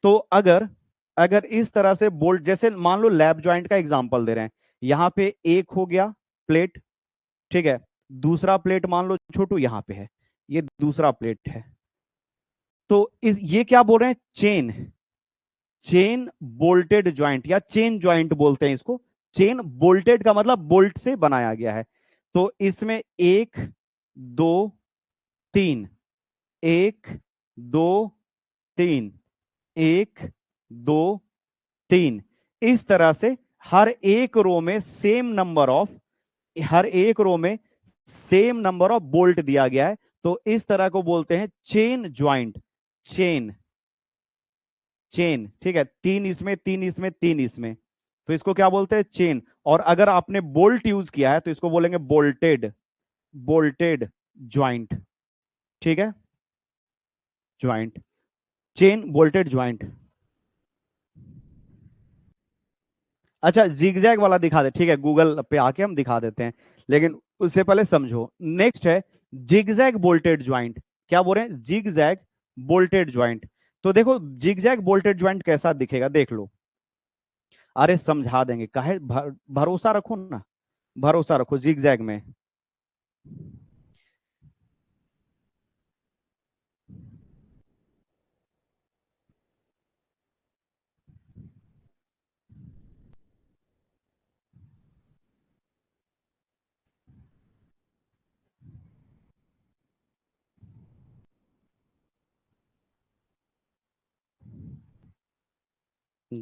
तो अगर अगर इस तरह से बोल्ट, जैसे मान लो लैप जॉइंट का एग्जांपल दे रहे हैं, यहां पे एक हो गया प्लेट। ठीक है, दूसरा प्लेट मान लो छोटू यहां पे है, ये दूसरा प्लेट है। तो इस ये क्या बोल रहे हैं? चेन, चेन बोल्टेड ज्वाइंट या चेन ज्वाइंट बोलते हैं इसको। चेन बोल्टेड का मतलब बोल्ट से बनाया गया है। तो इसमें एक, दो, तीन, एक, दो, तीन, एक, दो, तीन, इस तरह से हर एक रो में सेम नंबर ऑफ, हर एक रो में सेम नंबर ऑफ बोल्ट दिया गया है। तो इस तरह को बोलते हैं चेन ज्वाइंट। Chain, chain. ठीक है, तीन इसमें, तीन इसमें, तीन इसमें, तो इसको क्या बोलते हैं? चेन। और अगर आपने बोल्ट यूज किया है तो इसको बोलेंगे बोल्टेड, बोल्टेड ज्वाइंट। ठीक है, ज्वाइंट, चेन बोल्टेड ज्वाइंट। अच्छा, जिगजैग वाला दिखा दे, ठीक है, गूगल पे आके हम दिखा देते हैं। लेकिन उससे पहले समझो, नेक्स्ट है जिगजैग बोल्टेड ज्वाइंट। क्या बोल रहे हैं? Zigzag bolted joint. तो देखो, जिगजैग बोल्टेड ज्वाइंट कैसा दिखेगा, देख लो। अरे समझा देंगे, काहे भरोसा रखो ना, भरोसा रखो जिगजैग में।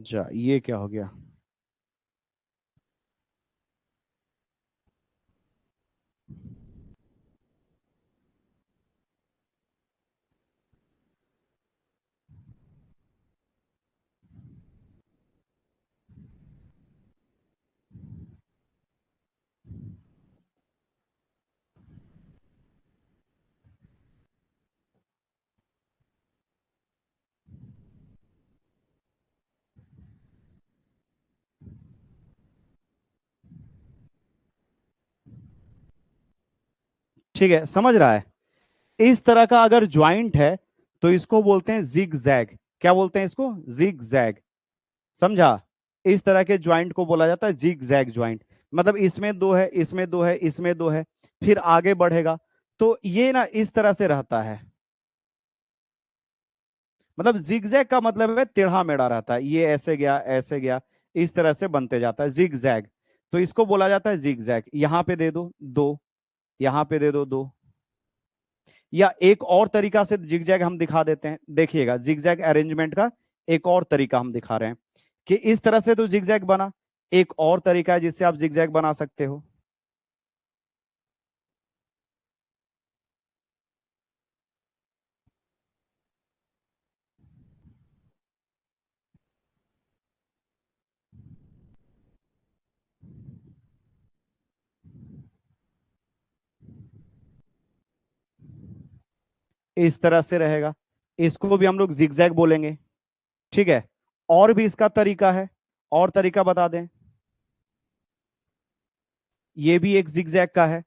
जा, ये क्या हो गया? ठीक है, समझ रहा है? इस तरह का अगर ज्वाइंट है तो इसको बोलते हैं जिग जैग। क्या बोलते हैं इसको? Zig zag. समझा? इस तरह के ज्वाइंट को बोला जाता है जिग जैग ज्वाइंट। मतलब इसमें दो है, इसमें दो है, इसमें दो है, फिर आगे बढ़ेगा। तो ये ना इस तरह से रहता है। मतलब जिगजैग का मतलब है टेढ़ा मेढ़ा रहता है, ये ऐसे गया, ऐसे गया, इस तरह से बनते जाता है जिगजैग। तो इसको बोला जाता है जिगजैग। यहां पे दे दो दो, यहां पे दे दो दो। या एक और तरीका से जिगजैग हम दिखा देते हैं, देखिएगा जिगजैग अरेंजमेंट का एक और तरीका हम दिखा रहे हैं कि इस तरह से तो जिगजैग बना। एक और तरीका है जिससे आप जिगजैग बना सकते हो। इस तरह से रहेगा, इसको भी हम लोग जिगजैग बोलेंगे। ठीक है। और भी इसका तरीका है, और तरीका बता दें। ये भी एक जिगजैग का है।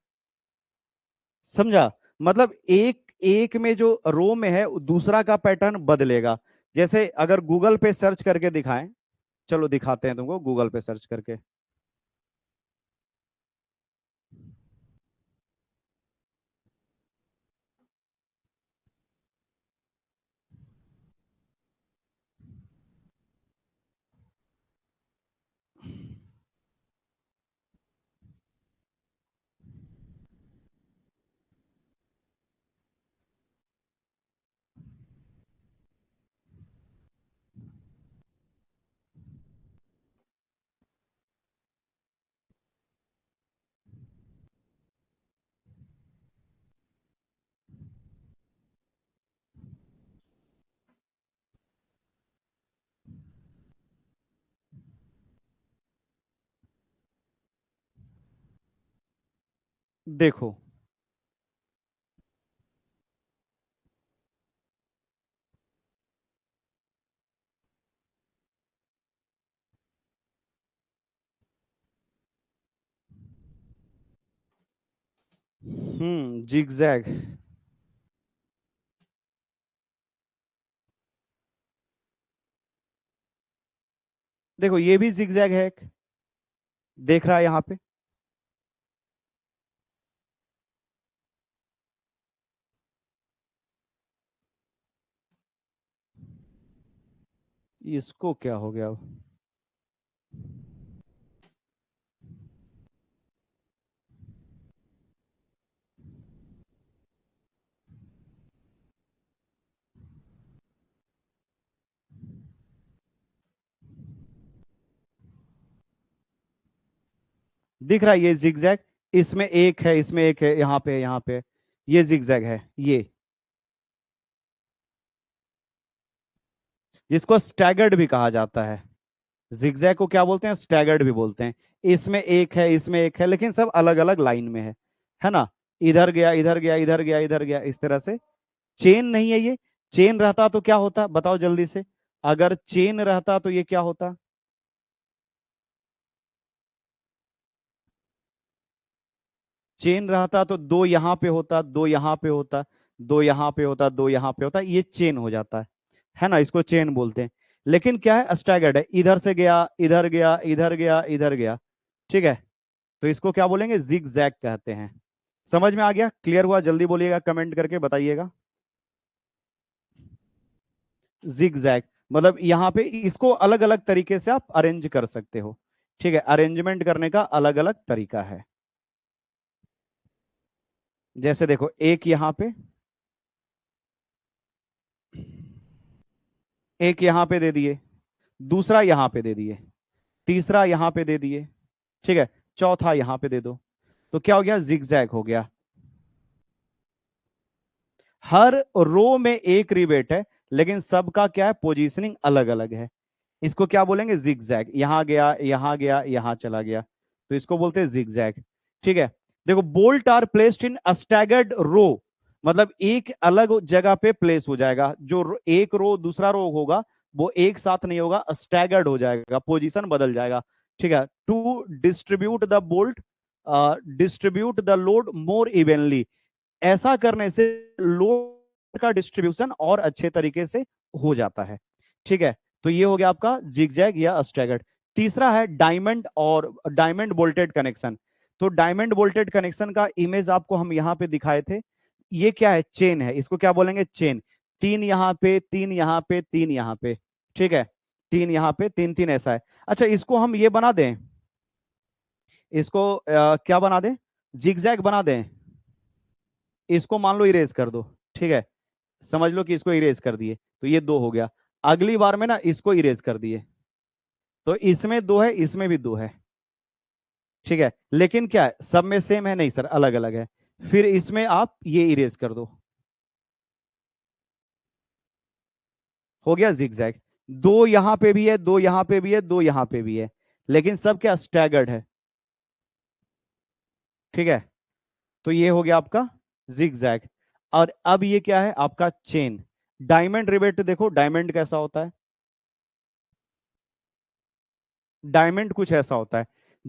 समझा? मतलब एक एक में जो रो में है दूसरा का पैटर्न बदलेगा। जैसे अगर गूगल पे सर्च करके दिखाएं, चलो दिखाते हैं तुमको गूगल पे सर्च करके। देखो। जिगजैग। देखो ये भी जिगजैग है एक, देख रहा है यहाँ पे? इसको क्या हो गया अब? दिख रहा है ये जिगजैग? इसमें एक है, इसमें एक है, यहाँ पे, यहाँ पे। ये जिगजैग है ये, जिसको स्टैगर्ड भी कहा जाता है। जिगजैग को क्या बोलते हैं? स्टैगर्ड भी बोलते हैं। इसमें एक है, इसमें एक है, लेकिन सब अलग अलग लाइन में है ना? इधर गया, इधर गया, इधर गया, इधर गया, इस तरह से। चेन नहीं है ये। चेन रहता तो क्या होता, बताओ जल्दी से। अगर चेन रहता तो ये क्या होता? चेन रहता तो दो यहां पे होता, दो यहां पे होता, दो यहां पे होता, दो यहां पे होता, ये चेन हो जाता है ना? इसको चेन बोलते हैं। लेकिन क्या है, स्टैगर्ड है, इधर से गया, इधर गया, इधर गया, इधर गया। ठीक है। तो इसको क्या बोलेंगे? जिग जैग कहते हैं। समझ में आ गया? क्लियर हुआ? जल्दी बोलिएगा, कमेंट करके बताइएगा। जिग जैग मतलब यहाँ पे इसको अलग अलग तरीके से आप अरेंज कर सकते हो। ठीक है, अरेंजमेंट करने का अलग अलग तरीका है। जैसे देखो, एक यहाँ पे, एक यहाँ पे दे दिए, दूसरा यहां पे दे दिए, तीसरा यहां पे दे दिए, ठीक है, चौथा यहां पे दे दो, तो क्या हो गया, जिगजैग हो गया। हर रो में एक रिवेट है, लेकिन सबका क्या है, पोजीशनिंग अलग अलग है। इसको क्या बोलेंगे, जिगजैग। यहां गया, यहां गया, यहां चला गया, तो इसको बोलते हैं जिगजैग। ठीक है। देखो, बोल्ट आर प्लेस्ड इन अस्टैगर्ड रो, मतलब एक अलग जगह पे प्लेस हो जाएगा। जो एक रो दूसरा रो होगा वो एक साथ नहीं होगा, स्टैगर्ड हो जाएगा, पोजीशन बदल जाएगा। ठीक है। To distribute the bolt, distribute the load more evenly, ऐसा करने से लोड का डिस्ट्रीब्यूशन और अच्छे तरीके से हो जाता है। ठीक है। तो ये हो गया आपका जिगजैग या स्टैगर्ड। तीसरा है डायमंड और डायमंड बोल्टेड कनेक्शन। तो डायमंड बोल्टेड कनेक्शन का इमेज आपको हम यहां पे दिखाए थे। ये क्या है, चेन है, इसको क्या बोलेंगे, चेन। तीन यहां पे, तीन यहां पे, तीन यहां पे, ठीक है, तीन यहां पे, तीन तीन ऐसा है। अच्छा, इसको हम ये बना दें, इसको क्या बना दें, जिगजैग बना दें। इसको मान लो इरेज कर दो, ठीक है, समझ लो कि इसको इरेज कर दिए, तो ये दो हो गया। अगली बार में ना इसको इरेज कर दिए, तो इसमें दो है, इसमें भी दो है। ठीक है, लेकिन क्या है, सब में सेम है, नहीं सर, अलग अलग है। फिर इसमें आप ये इरेज कर दो, हो गया जिगजैग। दो यहां पे भी है, दो यहां पे भी है, दो यहां पे भी है, लेकिन सब क्या स्टैगर्ड है। ठीक है। तो ये हो गया आपका जिगजैग। और अब ये क्या है, आपका चेन। डायमंड रिवेट देखो, डायमंड कैसा होता है, डायमंड कुछ ऐसा होता है।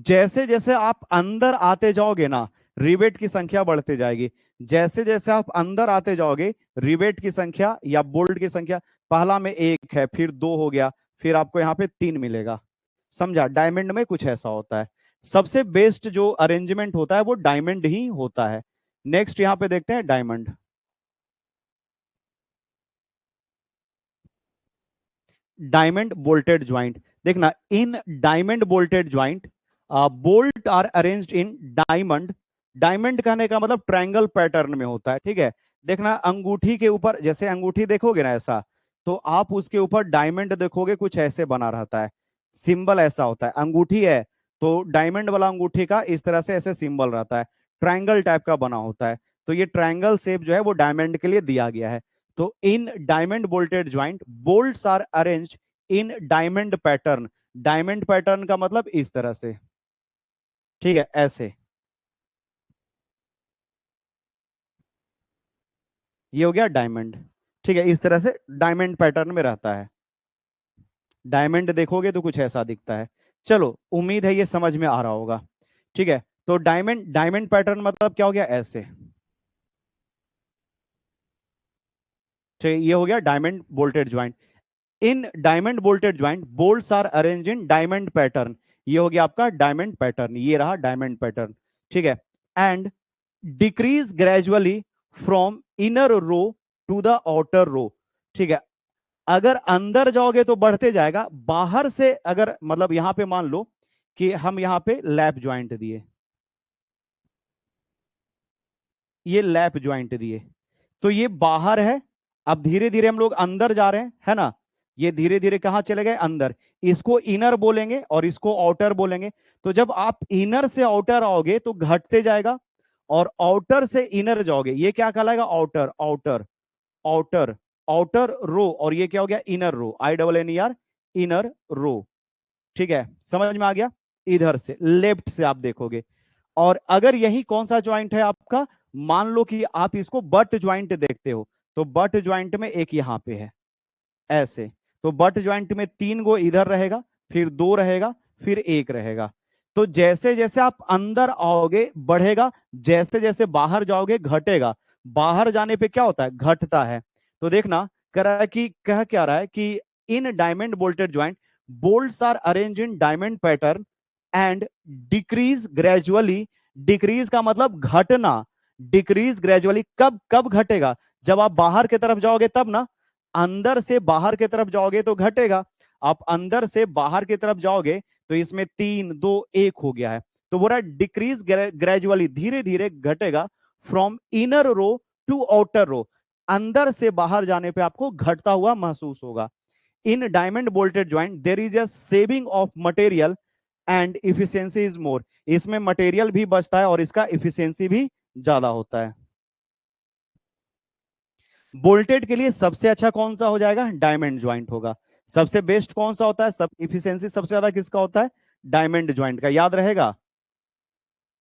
जैसे जैसे आप अंदर आते जाओगे ना, रिवेट की संख्या बढ़ते जाएगी। जैसे जैसे आप अंदर आते जाओगे, रिवेट की संख्या या बोल्ट की संख्या, पहला में एक है, फिर दो हो गया, फिर आपको यहाँ पे तीन मिलेगा। समझा, डायमंड में कुछ ऐसा होता है। सबसे बेस्ट जो अरेंजमेंट होता है वो डायमंड ही होता है। नेक्स्ट यहाँ पे देखते हैं डायमंड। डायमंड बोल्टेड ज्वाइंट, देखना, in diamond bolted joint bolt are arranged in diamond. Diamond कहने का मतलब ट्रायंगल पैटर्न में होता है। ठीक है। देखना, अंगूठी के ऊपर, जैसे अंगूठी देखोगे ना ऐसा, तो आप उसके ऊपर डायमंड देखोगे, कुछ ऐसे बना रहता है, सिंबल ऐसा होता है। अंगूठी है तो डायमंड वाला अंगूठी का इस तरह से ऐसे सिंबल रहता है, ट्रायंगल टाइप का बना होता है। तो ये ट्रायंगल शेप जो है वो डायमंड के लिए दिया गया है। तो in diamond bolted joint bolts are arranged in diamond pattern. Diamond pattern का मतलब इस तरह से, ठीक है, ऐसे। ये हो गया डायमंड। ठीक है, इस तरह से डायमंड पैटर्न में रहता है। डायमंड देखोगे तो कुछ ऐसा दिखता है। चलो, उम्मीद है ये समझ में आ रहा होगा। ठीक है। तो डायमंड डायमंड पैटर्न मतलब क्या हो गया, ऐसे। ठीक है, ये हो गया diamond bolted joint. In diamond bolted joint bolts are arrange in diamond pattern. ये हो गया आपका डायमंड पैटर्न, ये रहा डायमंड पैटर्न। ठीक है। And decrease gradually from inner row to the outer row. ठीक है। अगर अंदर जाओगे तो बढ़ते जाएगा, बाहर से अगर, मतलब यहां पे मान लो कि हम यहां पे लैप ज्वाइंट दिए, ये लैप ज्वाइंट दिए, तो ये बाहर है। अब धीरे धीरे हम लोग अंदर जा रहे हैं, है ना, ये धीरे धीरे कहां चले गए, अंदर। इसको इनर बोलेंगे और इसको आउटर बोलेंगे। तो जब आप इनर से आउटर आओगे तो घटते जाएगा, और आउटर से इनर जाओगे, ये क्या कहलाएगा, आउटर, आउटर, आउटर, आउटर रो। और ये क्या हो गया, इनर रो, INNER, इनर रो। ठीक है, समझ में आ गया। इधर से लेफ्ट से आप देखोगे। और अगर यही कौन सा ज्वाइंट है आपका, मान लो कि आप इसको बट ज्वाइंट देखते हो, तो बट ज्वाइंट में एक यहां पे है, ऐसे। तो बट ज्वाइंट में तीन गो इधर रहेगा, फिर दो रहेगा, फिर एक रहेगा। तो जैसे जैसे आप अंदर आओगे बढ़ेगा, जैसे जैसे बाहर जाओगे घटेगा। बाहर जाने पे क्या होता है, घटता है। तो देखना, कह रहा है कि, कह क्या रहा है कि in diamond bolted joint bolts are arrange in diamond pattern and decrease gradually. Decrease का मतलब घटना, डिक्रीज ग्रेजुअली, कब कब घटेगा, जब आप बाहर की तरफ जाओगे तब ना। अंदर से बाहर की तरफ जाओगे तो घटेगा। आप अंदर से बाहर की तरफ जाओगे तो इसमें तीन दो एक हो गया है, तो बोला डिक्रीज ग्रेजुअली, धीरे धीरे घटेगा, from inner row to outer row. अंदर से बाहर जाने पे आपको घटता हुआ महसूस होगा। In diamond bolted joint there is a saving of material and efficiency is more. इसमें मटेरियल भी बचता है और इसका इफिशियंसी भी ज्यादा होता है। बोल्टेड के लिए सबसे अच्छा कौन सा हो जाएगा? डायमंड ज्वाइंट होगा। सबसे बेस्ट कौन सा होता है? सब इफिशियंसी सबसे ज्यादा किसका होता है? डायमंड ज्वाइंट का, याद रहेगा।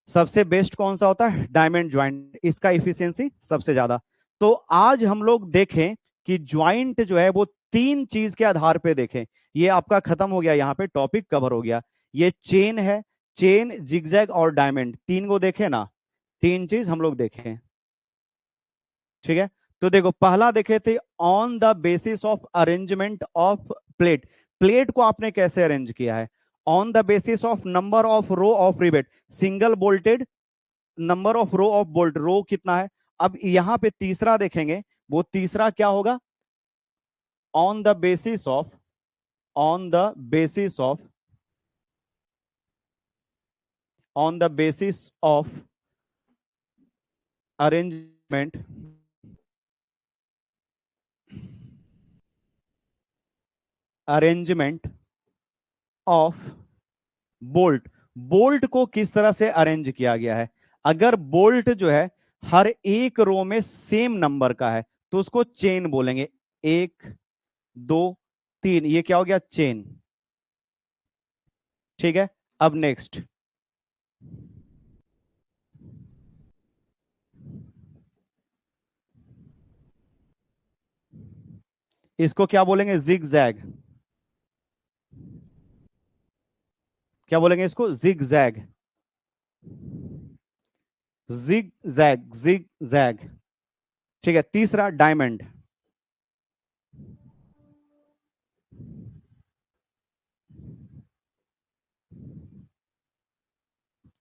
सबसे बेस्ट कौन सा होता है? डायमंड ज्वाइंट, इसका इफिशियंसी सबसे ज्यादा। तो आज हम लोग देखें कि ज्वाइंट जो है वो तीन चीज के आधार पे देखें। ये आपका खत्म हो गया, यहाँ पे टॉपिक कवर हो गया। ये चेन है, चेन, जिगजैग और डायमंड, तीन को देखें ना, तीन चीज हम लोग देखें। ठीक है, तो देखो पहला देखे थे on the basis of arrangement of plate. Plate को आपने कैसे अरेंज किया है? On the basis of number of row of rivet, single bolted, number of row of bolt, row कितना है। अब यहां पे तीसरा देखेंगे, वो तीसरा क्या होगा? On the basis of, on the basis of, on the basis of arrangement, arrangement of bolt. Bolt को किस तरह से अरेंज किया गया है? अगर बोल्ट जो है हर एक रो में सेम नंबर का है तो उसको चेन बोलेंगे। एक, दो, तीन, ये क्या हो गया? चेन। ठीक है, अब नेक्स्ट, इसको क्या बोलेंगे? Zig zag. क्या बोलेंगे इसको? Zig zag, zig zag, zig zag. ठीक है, तीसरा डायमंड।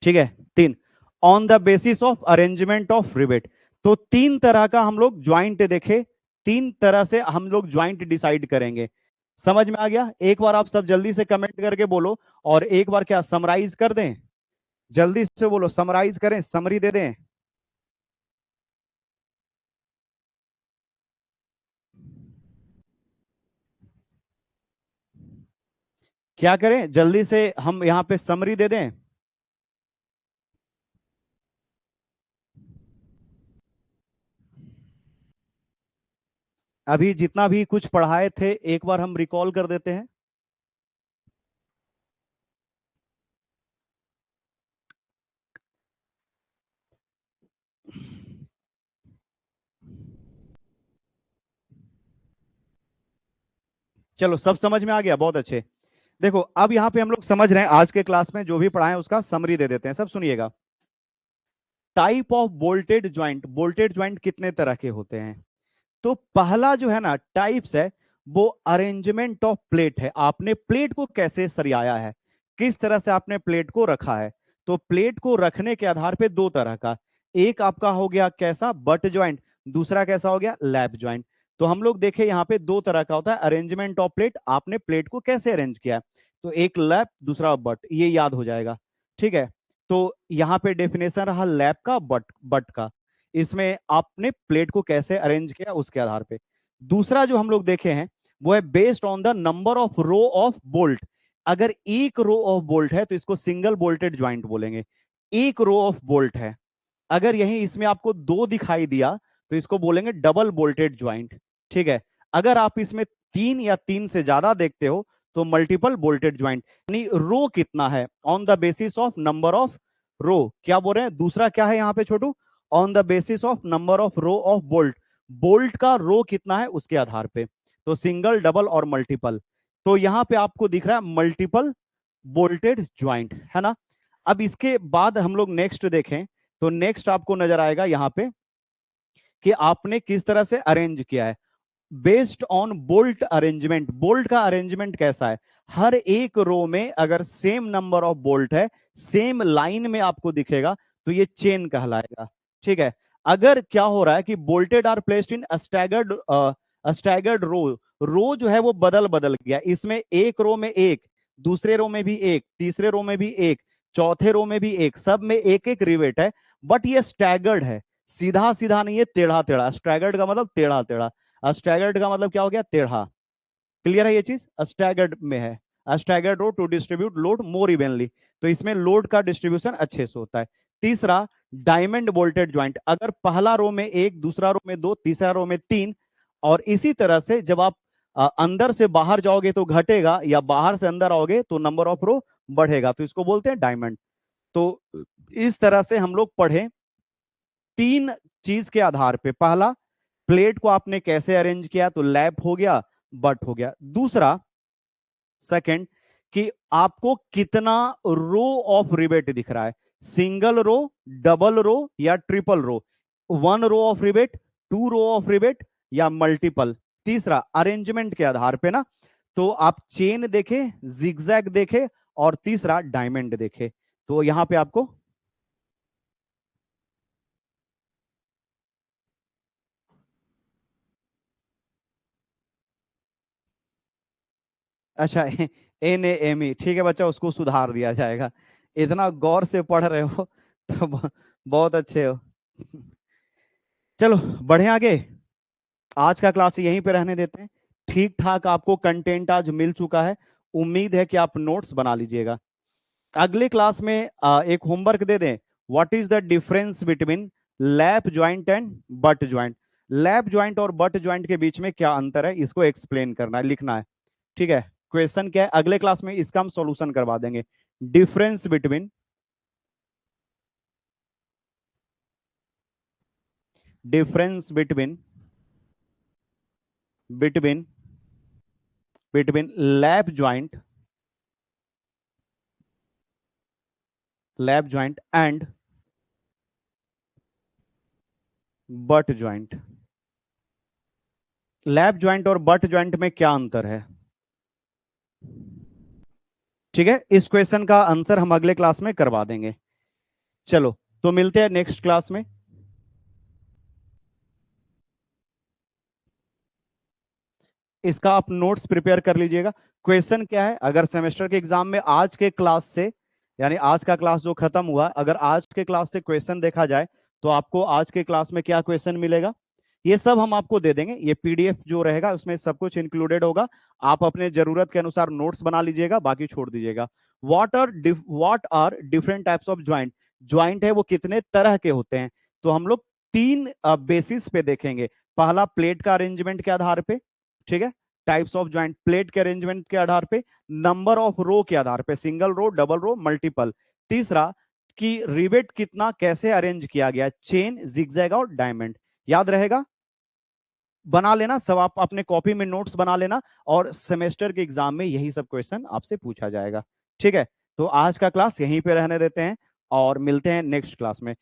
ठीक है, तीन, on the basis of arrangement of rivet. तो तीन तरह का हम लोग ज्वाइंट देखे, तीन तरह से हम लोग ज्वाइंट डिसाइड करेंगे। समझ में आ गया? एक बार आप सब जल्दी से कमेंट करके बोलो, और एक बार क्या समराइज कर दें, जल्दी से बोलो, समराइज करें, समरी दे दें। क्या करें जल्दी से, हम यहां पे समरी दे दें। अभी जितना भी कुछ पढ़ाए थे एक बार हम रिकॉल कर देते हैं। चलो, सब समझ में आ गया, बहुत अच्छे। देखो अब यहाँ पे हम लोग समझ रहे हैं, आज के क्लास में जो भी पढ़ाए उसका समरी दे देते हैं, सब सुनिएगा। Type of bolted joint, bolted joint कितने तरह के होते हैं? तो पहला जो है ना टाइप्स है, वो अरेंजमेंट ऑफ प्लेट है। आपने प्लेट को कैसे सरियाया है, किस तरह से आपने प्लेट को रखा है। तो प्लेट को रखने के आधार पे दो तरह का, एक आपका हो गया कैसा? But joint. दूसरा कैसा हो गया? Lap joint. तो हम लोग देखें यहाँ पे दो तरह का होता है अरेंजमेंट ऑफ प्लेट। आपने प्लेट को कैसे अरेंज किया है? तो एक लैप, दूसरा बट, ये याद हो जाएगा। ठीक है, तो यहाँ पे डेफिनेशन रहा लैप का, बट, बट का। इसमें आपने प्लेट को कैसे अरेंज किया उसके आधार पे। दूसरा जो हम लोग देखे हैं वो है based on the number of row of bolt. अगर एक रो ऑफ बोल्ट है तो इसको सिंगल बोल्टेड ज्वाइंट बोलेंगे। एक रो ऑफ बोल्ट है, अगर यही इसमें आपको दो दिखाई दिया तो इसको बोलेंगे डबल बोल्टेड ज्वाइंट। ठीक है, अगर आप इसमें तीन या तीन से ज्यादा देखते हो तो मल्टीपल बोल्टेड ज्वाइंट। यानी रो कितना है on the basis of number of row, क्या बोल रहे हैं? दूसरा क्या है यहाँ पे छोटू? On the basis of number of row of bolt, bolt का रो कितना है उसके आधार पे। तो सिंगल, डबल और मल्टीपल। तो यहां पे आपको दिख रहा है मल्टीपल बोल्टेड ज्वाइंट, है ना। अब इसके बाद हम लोग नेक्स्ट देखें, तो नेक्स्ट आपको नजर आएगा यहां पे कि आपने किस तरह से अरेंज किया है। Based on bolt arrangement, bolt का अरेंजमेंट कैसा है? हर एक रो में अगर सेम नंबर ऑफ बोल्ट है, सेम लाइन में आपको दिखेगा, तो ये चेन कहलाएगा। ठीक है, अगर क्या हो रहा है कि bolted are placed in staggered, staggered row, row जो है वो बदल बदल गया, इसमें एक रो में एक, दूसरे रो में भी एक, तीसरे रो में भी एक, चौथे रो में भी एक, सब में एक एक रिवेट है, बट ये स्टैगर्ड है, सीधा सीधा नहीं है, टेढ़ा टेढ़ा। स्टैगर्ड का मतलब टेढ़ा टेढ़ा, स्टैगर्ड का मतलब क्या हो गया? टेढ़ा। क्लियर है ये चीज? स्टैगर्ड में है, staggered row to distribute load more evenly, तो इसमें लोड का डिस्ट्रीब्यूशन अच्छे से होता है। तीसरा, डायमंड बोल्टेड ज्वाइंट, अगर पहला रो में एक, दूसरा रो में दो, तीसरा रो में तीन, और इसी तरह से जब आप अंदर से बाहर जाओगे तो घटेगा, या बाहर से अंदर आओगे तो नंबर ऑफ रो बढ़ेगा, तो इसको बोलते हैं डायमंड। तो इस तरह से हम लोग पढ़े तीन चीज के आधार पे। पहला, प्लेट को आपने कैसे अरेंज किया, तो लैप हो गया, बट हो गया। दूसरा, सेकंड, कि आपको कितना रो ऑफ रिवेट दिख रहा है, सिंगल रो, डबल रो या triple row, one row of rivet, two row of rivet या मल्टीपल। तीसरा, अरेंजमेंट के आधार पे ना, तो आप चेन देखे, जिगजैग देखे, और तीसरा डायमंड देखे। तो यहां पे आपको अच्छा NAME, ठीक है बच्चा, उसको सुधार दिया जाएगा। इतना गौर से पढ़ रहे हो तो बहुत अच्छे हो। चलो बढ़े आगे, आज का क्लास यहीं पे रहने देते हैं। ठीक ठाक आपको कंटेंट आज मिल चुका है, उम्मीद है कि आप नोट्स बना लीजिएगा। अगले क्लास में एक होमवर्क दे दें, what is the difference between lap joint and but joint. Lap joint और बट ज्वाइंट के बीच में क्या अंतर है, इसको एक्सप्लेन करना है, लिखना है। ठीक है, क्वेश्चन क्या है अगले क्लास में, इसका हम सॉल्यूशन करवा देंगे। Difference between, difference between between between lap joint and but joint. Lap joint और बट ज्वाइंट में क्या अंतर है? ठीक है, इस क्वेश्चन का आंसर हम अगले क्लास में करवा देंगे। चलो, तो मिलते हैं नेक्स्ट क्लास में। इसका आप नोट्स प्रिपेयर कर लीजिएगा। क्वेश्चन क्या है, अगर सेमेस्टर के एग्जाम में आज के क्लास से, यानी आज का क्लास जो खत्म हुआ, अगर आज के क्लास से क्वेश्चन देखा जाए तो आपको आज के क्लास में क्या क्वेश्चन मिलेगा, ये सब हम आपको दे देंगे। ये PDF जो रहेगा उसमें सब कुछ इंक्लूडेड होगा। आप अपने जरूरत के अनुसार नोट्स बना लीजिएगा, बाकी छोड़ दीजिएगा। What are different types of joint, joint है वो कितने तरह के होते हैं, तो हम लोग तीन बेसिस पे देखेंगे। पहला, प्लेट का अरेंजमेंट के आधार पे, ठीक है, टाइप्स ऑफ ज्वाइंट प्लेट के अरेंजमेंट के आधार पे, नंबर ऑफ रो के आधार पे, single row, double row, multiple. तीसरा, कि रिवेट कितना कैसे अरेंज किया गया, चेन, जिगजैग और डायमंड। याद रहेगा, बना लेना सब, आप अपने कॉपी में नोट्स बना लेना, और सेमेस्टर के एग्जाम में यही सब क्वेश्चन आपसे पूछा जाएगा। ठीक है, तो आज का क्लास यहीं पे रहने देते हैं और मिलते हैं नेक्स्ट क्लास में।